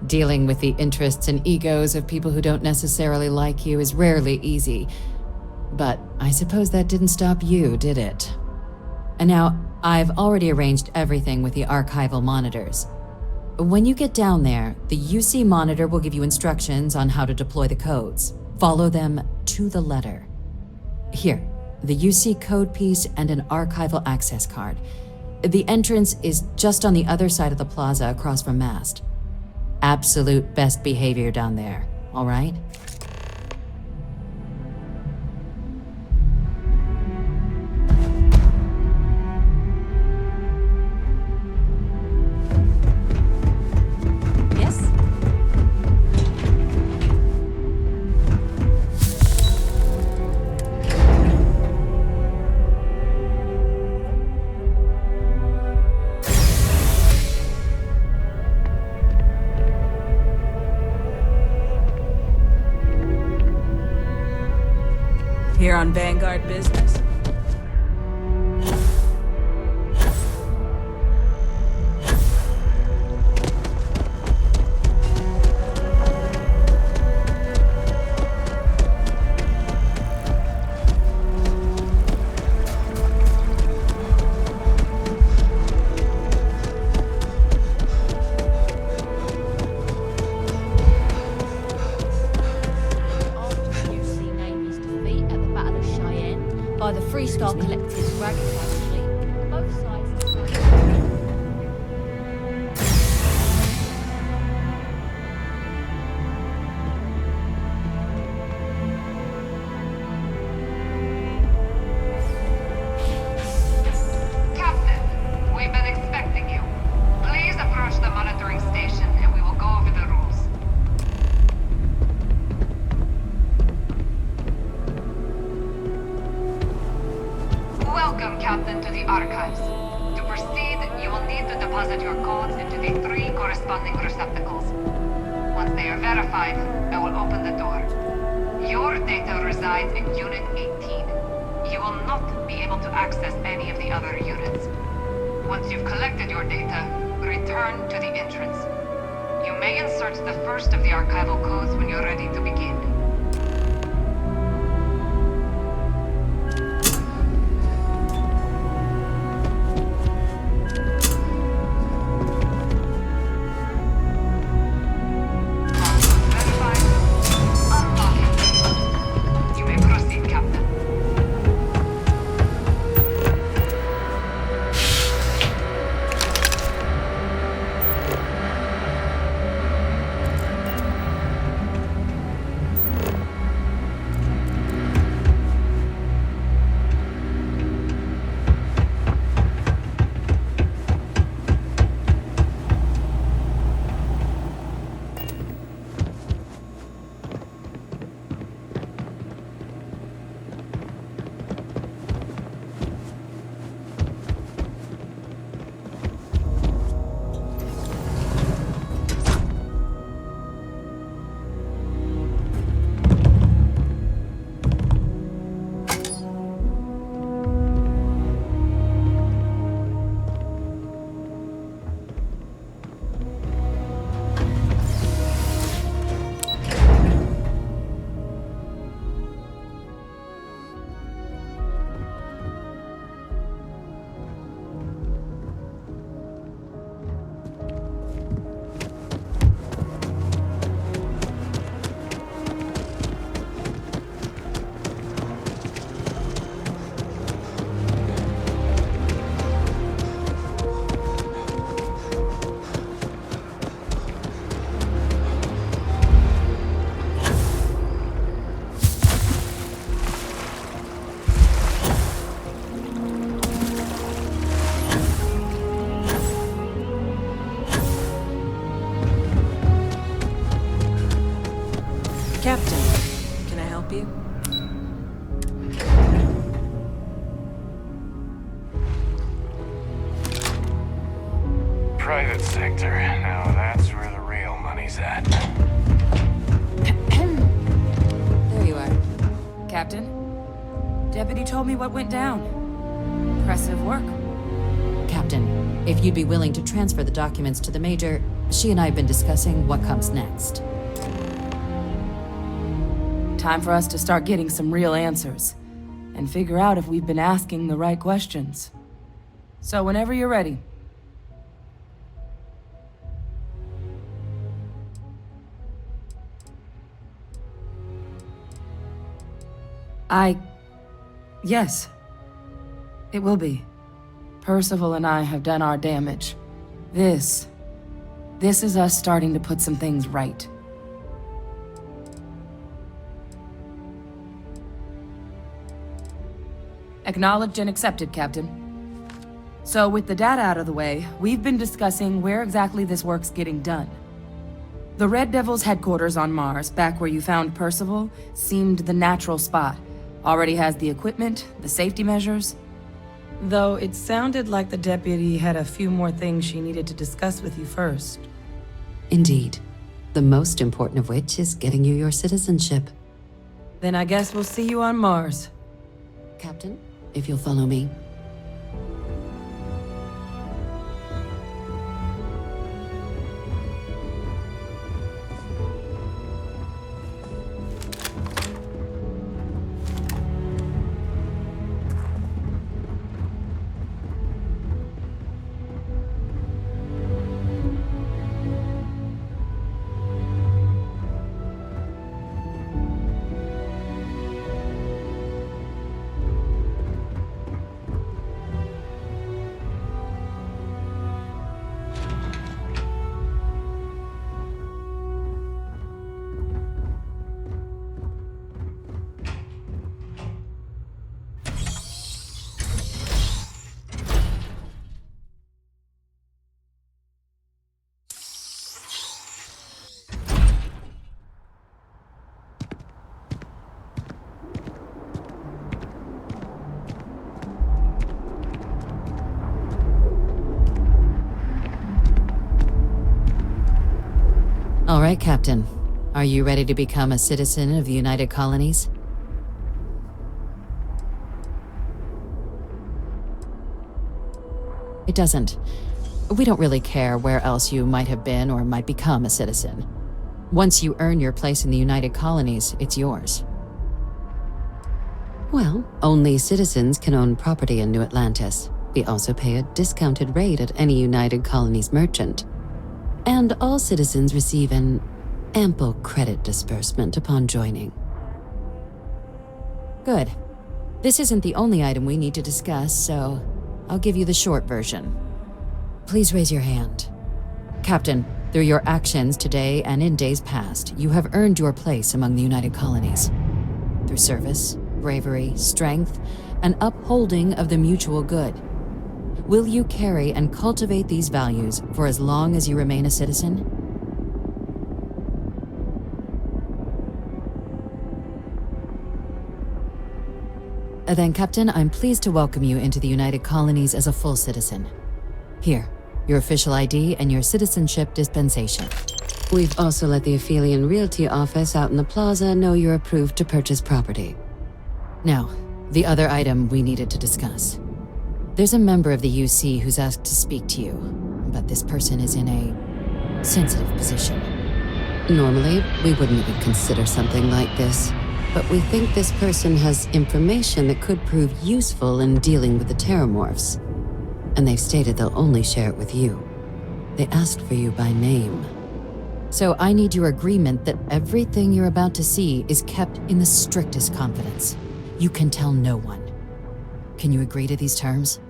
Dealing with the interests and egos of people who don't necessarily like you is rarely easy. But I suppose that didn't stop you, did it? And now, I've already arranged everything with the archival monitors. When you get down there, the UC monitor will give you instructions on how to deploy the codes. Follow them to the letter. Here, the UC code piece and an archival access card. The entrance is just on the other side of the plaza across from Mast. Absolute best behavior down there, all right? Yes? Here on Vanguard business? By the Freestar Collective's Dragonfly fleet. Both sides. Captain, we've been expecting you. Please approach the monitoring station and we will go over the rules. Welcome, Captain, to the archives. To proceed, you will need to deposit your codes into the 3 corresponding receptacles. Once they are verified, I will open the door. Your data resides in Unit 18. You will not be able to access any of the other units. Once you've collected your data, return to the entrance. You may insert the first of the archival codes when you're ready to begin. private sector. Now that's where the real money's at. There you are. Captain. Deputy told me what went down. Impressive work. Captain, if you'd be willing to transfer the documents to the Major, she and I have been discussing what comes next. Time for us to start getting some real answers, and figure out if we've been asking the right questions. So whenever you're ready. Yes. It will be. Percival and I have done our damage. This is us starting to put some things right. Acknowledged and accepted, Captain. So with the data out of the way, we've been discussing where exactly this work's getting done. The Red Devil's headquarters on Mars, back where you found Percival, seemed the natural spot. Already has the equipment, the safety measures. Though it sounded like the deputy had a few more things she needed to discuss with you first. Indeed. The most important of which is getting you your citizenship. Then I guess we'll see you on Mars. Captain, if you'll follow me. All right, Captain. Are you ready to become a citizen of the United Colonies? It doesn't. We don't really care where else you might have been or might become a citizen. Once you earn your place in the United Colonies, it's yours. Well, only citizens can own property in New Atlantis. We also pay a discounted rate at any United Colonies merchant. And all citizens receive an ample credit disbursement upon joining. Good. This isn't the only item we need to discuss, so I'll give you the short version. Please raise your hand. Captain, through your actions today and in days past, you have earned your place among the United Colonies. Through service, bravery, strength, and upholding of the mutual good. Will you carry and cultivate these values for as long as you remain a citizen? Then, Captain, I'm pleased to welcome you into the United Colonies as a full citizen. Here, your official ID and your citizenship dispensation. We've also let the Aphelion Realty office out in the plaza know you're approved to purchase property. Now, the other item we needed to discuss. There's a member of the UC who's asked to speak to you, but this person is in a sensitive position. Normally, we wouldn't even consider something like this, but we think this person has information that could prove useful in dealing with the Terramorphs. And they've stated they'll only share it with you. They asked for you by name. So I need your agreement that everything you're about to see is kept in the strictest confidence. You can tell no one. Can you agree to these terms?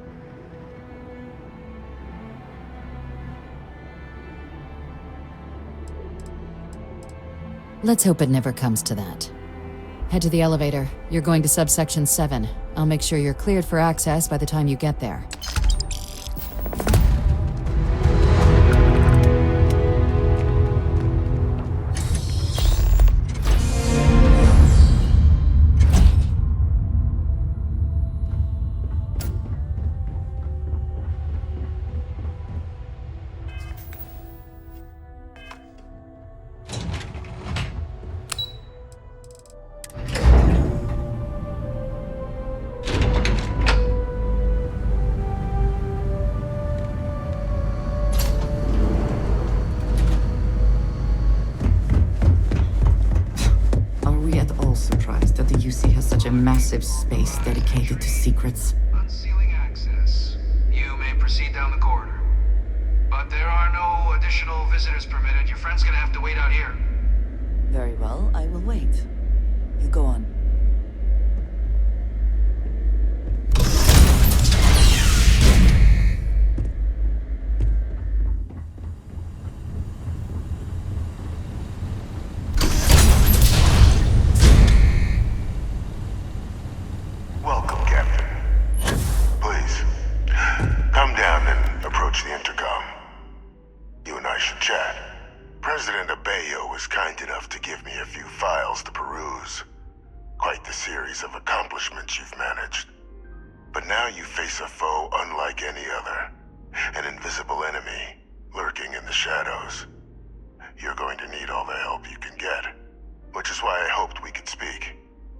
Let's hope it never comes to that. Head to the elevator. You're going to subsection 7. I'll make sure you're cleared for access by the time you get there. massive space dedicated to secrets. Unsealing access. You may proceed down the corridor. But there are no additional visitors permitted. Your friend's gonna have to wait out here. Very well, I will wait. You go on. Welcome, Captain. Please, come down and approach the intercom. You and I should chat. President Abeyo was kind enough to give me a few files to peruse. Quite the series of accomplishments you've managed. But now you face a foe unlike any other. An invisible enemy, lurking in the shadows. You're going to need all the help you can get. Which is why I hoped we could speak.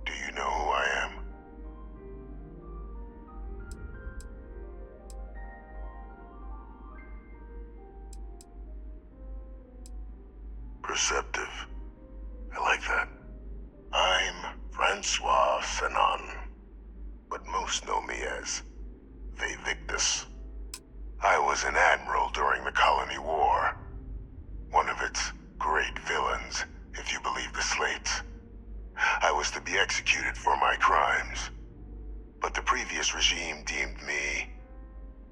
Do you know who I am? Perceptive. I like that. I'm Francois Sanon, but most know me as Vivictus. I was an admiral during the Colony War. One of its great villains, if you believe the slates. I was to be executed for my crimes, but the previous regime deemed me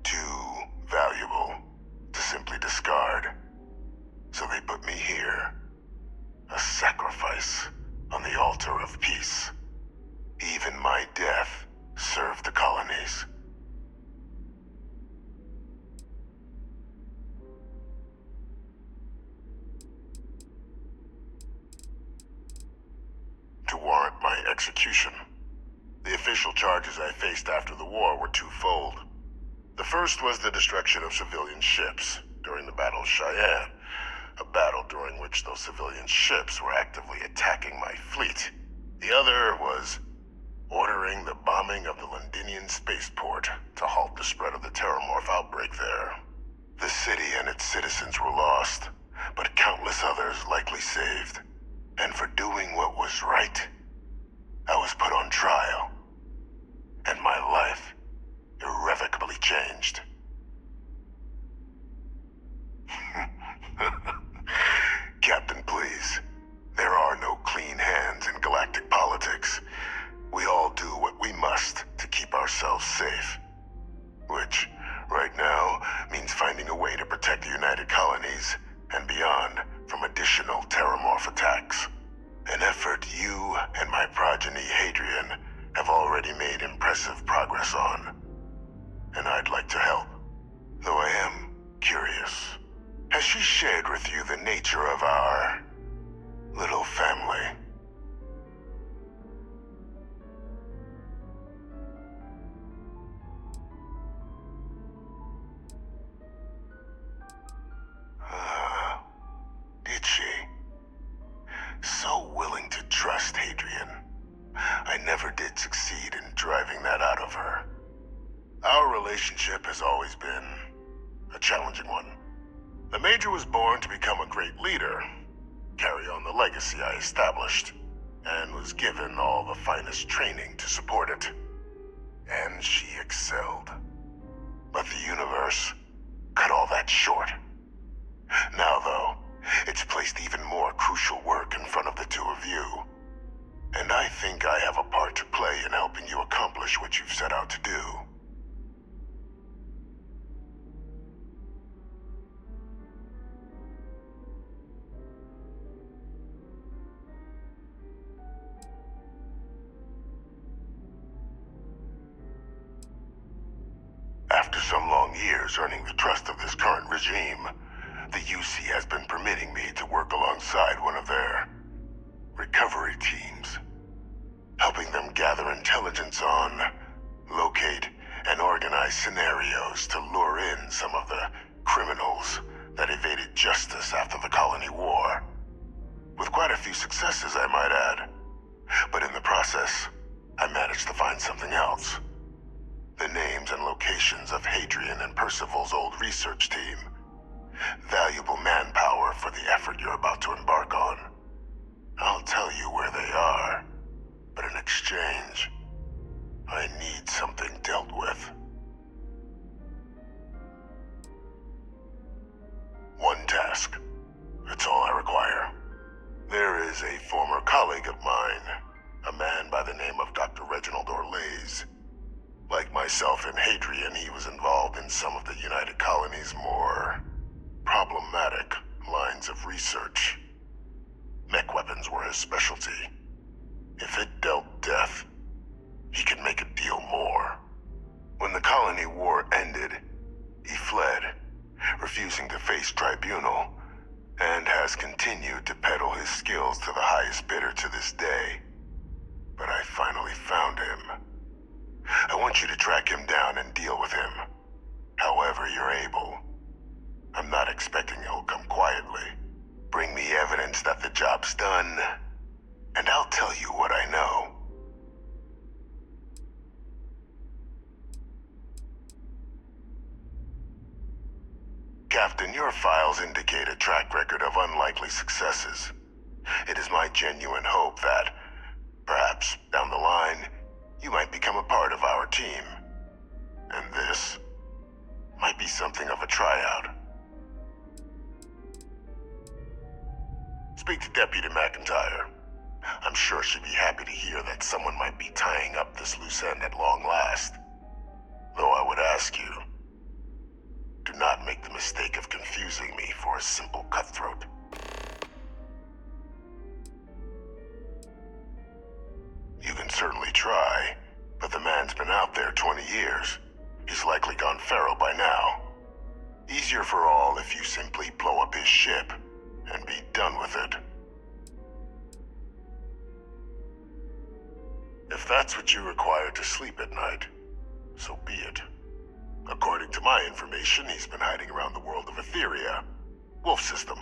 too valuable to simply discard. So they put me here, a sacrifice on the altar of peace. Even my death served the colonies. To warrant my execution, the official charges I faced after the war were twofold. The first was the destruction of civilian ships during the Battle of Cheyenne. A battle during which those civilian ships were actively attacking my fleet. The other was ordering the bombing of the Londinian spaceport to halt the spread of the Terramorph outbreak there. The city and its citizens were lost, but countless others likely saved. And for doing what was right, I was put on trial. And my life irrevocably changed. Captain, please. There are no clean hands in galactic politics. We all do what we must to keep ourselves safe. Which, right now, means finding a way to protect the United Colonies and beyond from additional Terramorph attacks. An effort you and my progeny Hadrian have already made impressive progress on. And I'd like to help, though I am curious. Has she shared with you the nature of our little family? Did she? So willing to trust Hadrian. I never did succeed in driving that out of her. Our relationship has always been a challenging one. The Major was born to become a great leader, carry on the legacy I established, and was given all the finest training to support it. And she excelled. But the universe cut all that short. Now, though, it's placed even more crucial work in front of the two of you. And I think I have a part to play in helping you accomplish what you've set out to do. After some long years earning the trust of this current regime, the UC has been permitting me to work alongside one of their recovery teams, helping them gather intelligence on, locate, and organize scenarios to lure in some of the criminals that evaded justice after the Colony War. With quite a few successes, I might add. But in the process, I managed to find something else. The names and locations of Hadrian and Percival's old research team. Valuable manpower for the effort you're about to embark on. I'll tell you where they are, but in exchange, colleague of mine, a man by the name of Dr. Reginald Orlaise. Like myself and Hadrian, he was involved in some of the United Colony's more problematic lines of research. Mech weapons were his specialty. If it dealt death, he could make a deal more. When the colony war ended, he fled, refusing to face tribunal, and has continued to peddle his skills to the highest bidder to this day. But I finally found him. I want you to track him down and deal with him, however you're able. I'm not expecting he'll come quietly. Bring me evidence that the job's done, and I'll tell you what I know. Captain, your files indicate a track record of unlikely successes. It is my genuine hope that, perhaps down the line, you might become a part of our team. And this might be something of a tryout. Speak to Deputy McIntyre. I'm sure she'd be happy to hear that someone might be tying up this loose end at long last. Though I would ask you, do not make the mistake of confusing me for a simple cutthroat. You can certainly try, but the man's been out there 20 years. He's likely gone feral by now. Easier for all if you simply blow up his ship and be done with it. If that's what you require to sleep at night, so be it. According to my information, he's been hiding around the world of Etheria, Wolf System.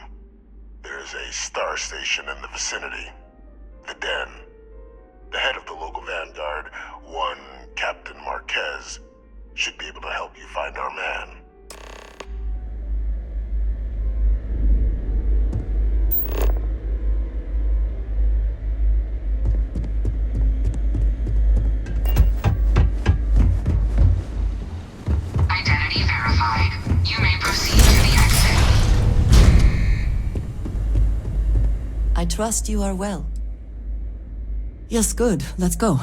There's a star station in the vicinity, the Den. The head of the local vanguard, one Captain Marquez, should be able to help you find our man. Identity verified. You may proceed to the exit. I trust you are well. Yes, good. Let's go.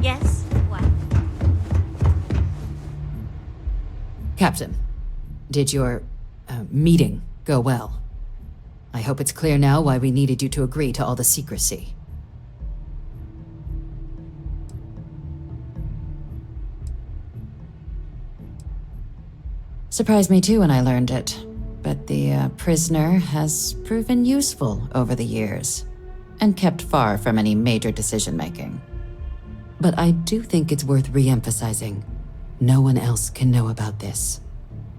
Yes? What? Captain, did your meeting go well? I hope it's clear now why we needed you to agree to all the secrecy. Surprised me too when I learned it, but the prisoner has proven useful over the years, and kept far from any major decision-making. But I do think it's worth re-emphasizing. No one else can know about this,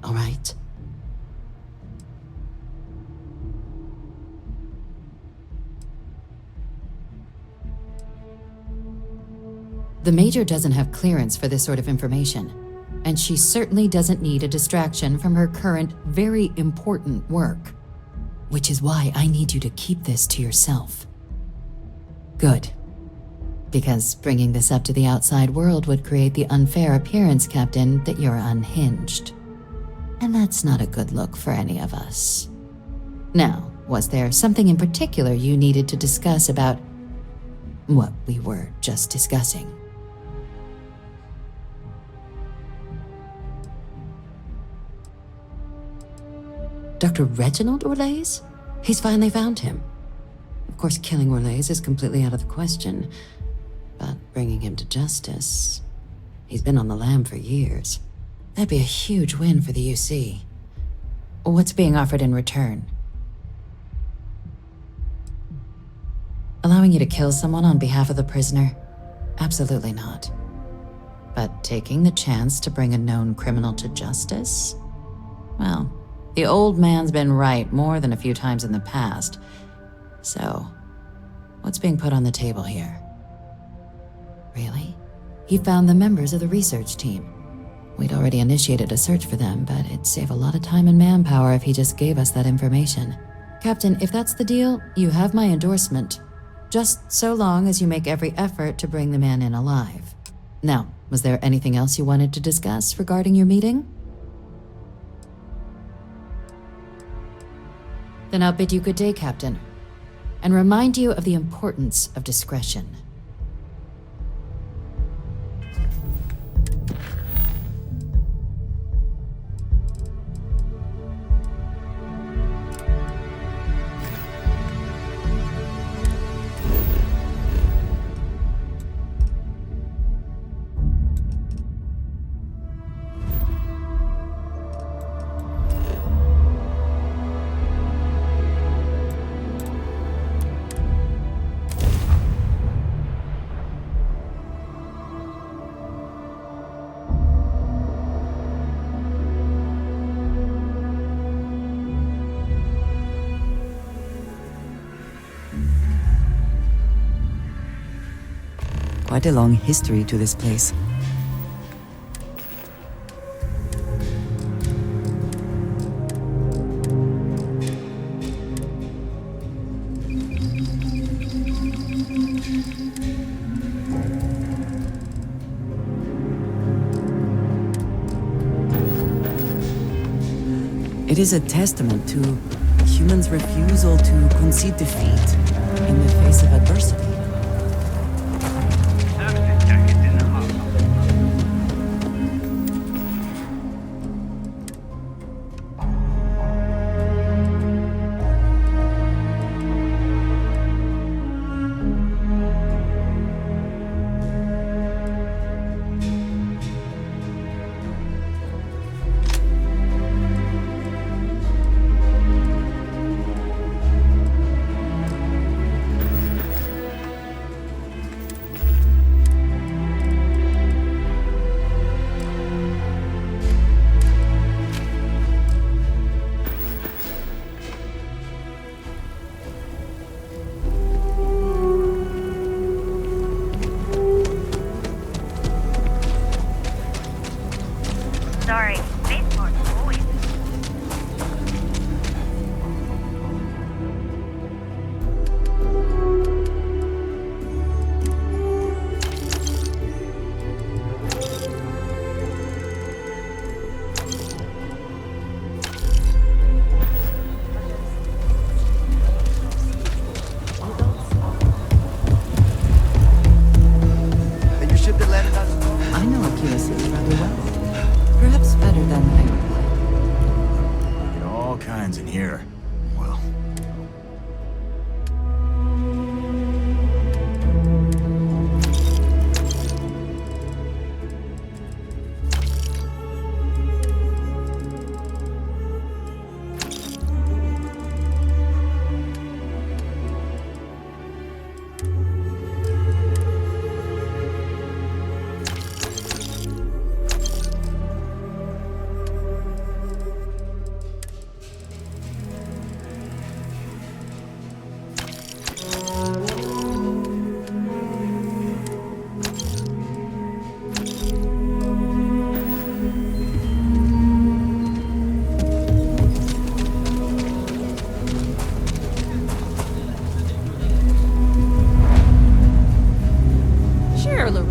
all right? The Major doesn't have clearance for this sort of information, and she certainly doesn't need a distraction from her current, very important work. Which is why I need you to keep this to yourself. Good. Because bringing this up to the outside world would create the unfair appearance, Captain, that you're unhinged. And that's not a good look for any of us. Now, was there something in particular you needed to discuss about what we were just discussing? Dr. Reginald Orlaise? He's finally found him. Of course, killing Orlaise is completely out of the question. But bringing him to justice... He's been on the lam for years. That'd be a huge win for the UC. What's being offered in return? Allowing you to kill someone on behalf of the prisoner? Absolutely not. But taking the chance to bring a known criminal to justice? Well, the old man's been right more than a few times in the past. So, what's being put on the table here? Really? He found the members of the research team. We'd already initiated a search for them, but it'd save a lot of time and manpower if he just gave us that information. Captain, if that's the deal, you have my endorsement. Just so long as you make every effort to bring the man in alive. Now, was there anything else you wanted to discuss regarding your meeting? Then I'll bid you good day, Captain, and remind you of the importance of discretion. Quite a long history to this place. It is a testament to humans' refusal to concede defeat in the face of adversity. Sorry, spaceport's always. And your ship that landed on the moon? I know Akira City rather well. Perhaps better than I would like. Get all kinds in here. Well.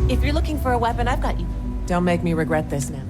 If you're looking for a weapon, I've got you. Don't make me regret this now.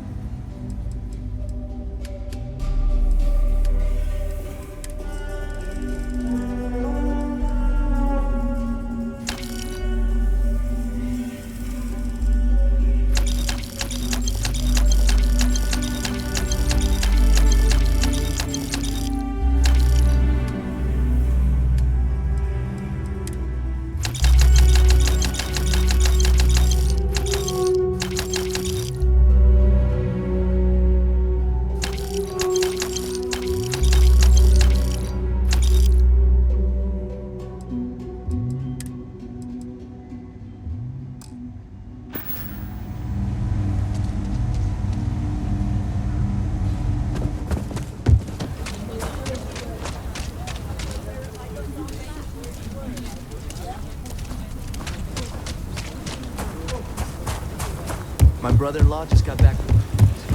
My brother-in-law just got back from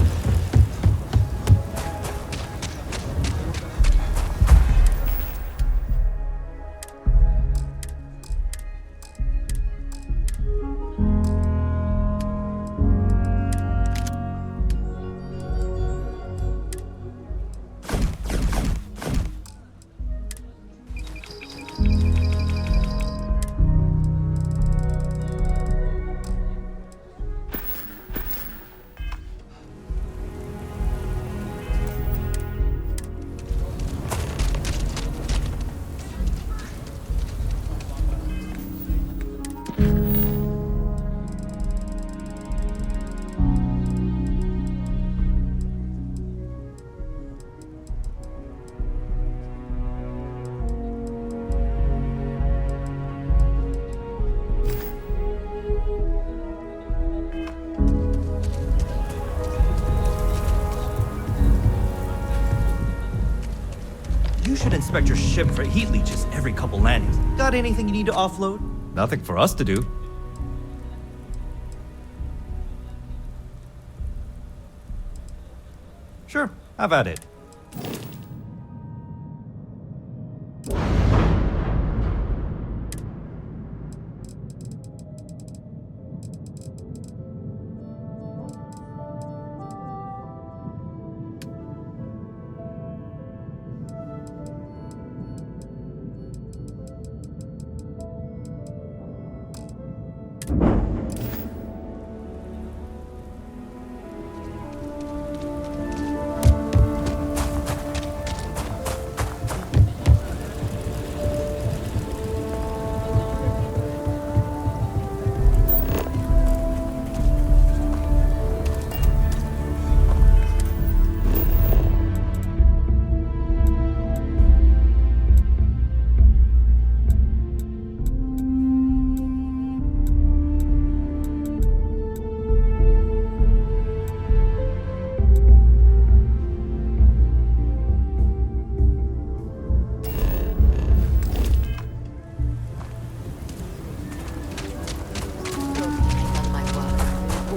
should inspect your ship for heat leeches every couple landings. Got anything you need to offload? Nothing for us to do. Sure, have at it.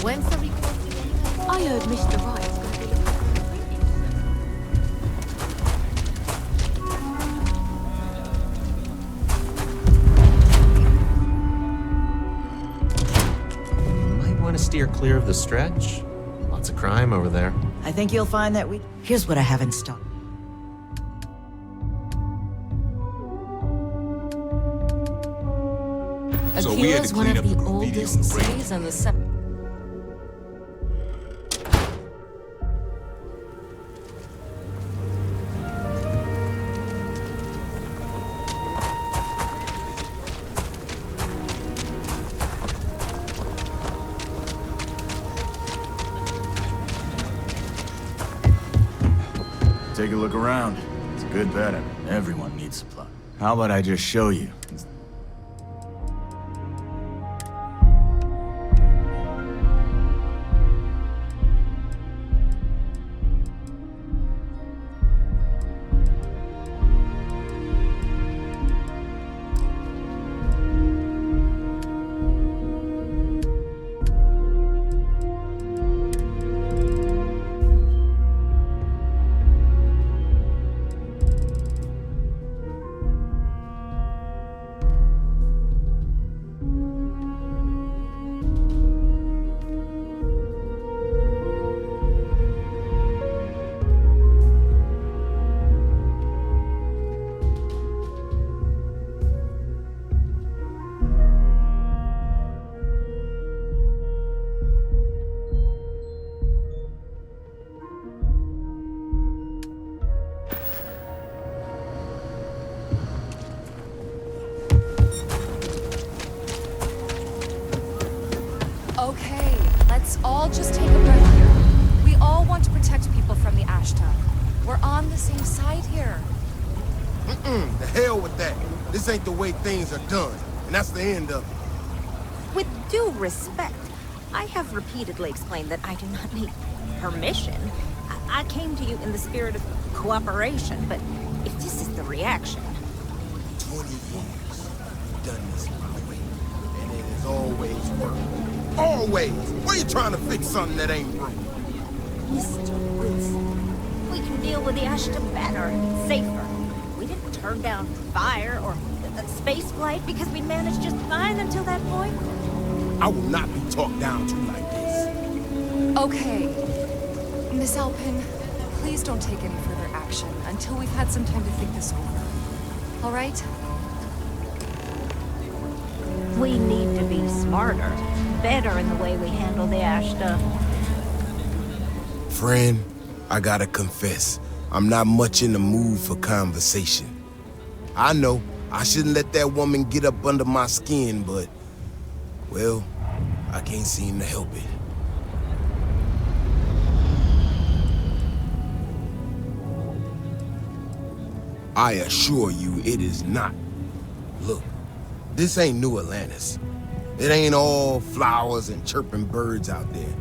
When's the recording? I heard Mr. Wright's going to be looking Might want to steer clear of the stretch. Lots of crime over there. I think you'll find that we... Here's what I have installed. So we had to clean up the oldest cities in the Take a look around. It's good betting. Everyone needs supply. How about I just show you? Okay, let's all just take a breath here. We all want to protect people from the ash tub. We're on the same side here. The hell with that. This ain't the way things are done, and that's the end of it. With due respect, I have repeatedly explained that I do not need permission. I came to you in the spirit of cooperation, but if this is the reaction... 20 years. Done this my way, and it has always worked. Always! Why are you trying to fix something that ain't broke? Mr. Wilson, we can deal with the ash tub better, safer. We didn't turn down fire or space flight because we managed just fine until that point. I will not be talked down to like this. Okay. Miss Alpin, please don't take any further action until we've had some time to think this over. All right? We need to be smarter, better in the way we handle the ash stuff. Friend, I gotta confess, I'm not much in the mood for conversation. I know, I shouldn't let that woman get up under my skin, but, well, I can't seem to help it. I assure you it is not. Look, this ain't New Atlantis. It ain't all flowers and chirping birds out there.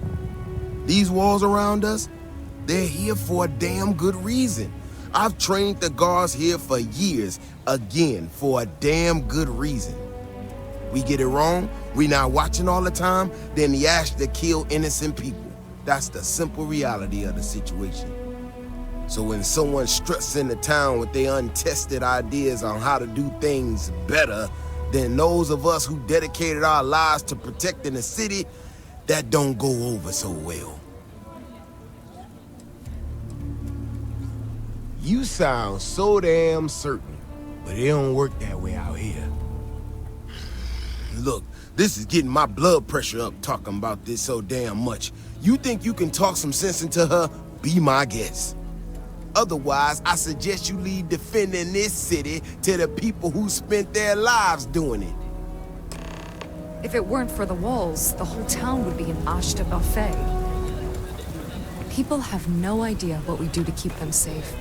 These walls around us, they're here for a damn good reason. I've trained the guards here for years, again, for a damn good reason. We get it wrong, we not watching all the time, then the Ashta kill innocent people. That's the simple reality of the situation. So when someone struts into town with their untested ideas on how to do things better than those of us who dedicated our lives to protecting the city, that don't go over so well. You sound so damn certain, but it don't work that way out here. Look, this is getting my blood pressure up talking about this so damn much. You think you can talk some sense into her? Be my guest. Otherwise, I suggest you leave defending this city to the people who spent their lives doing it. If it weren't for the walls, the whole town would be an Ashta buffet. People have no idea what we do to keep them safe.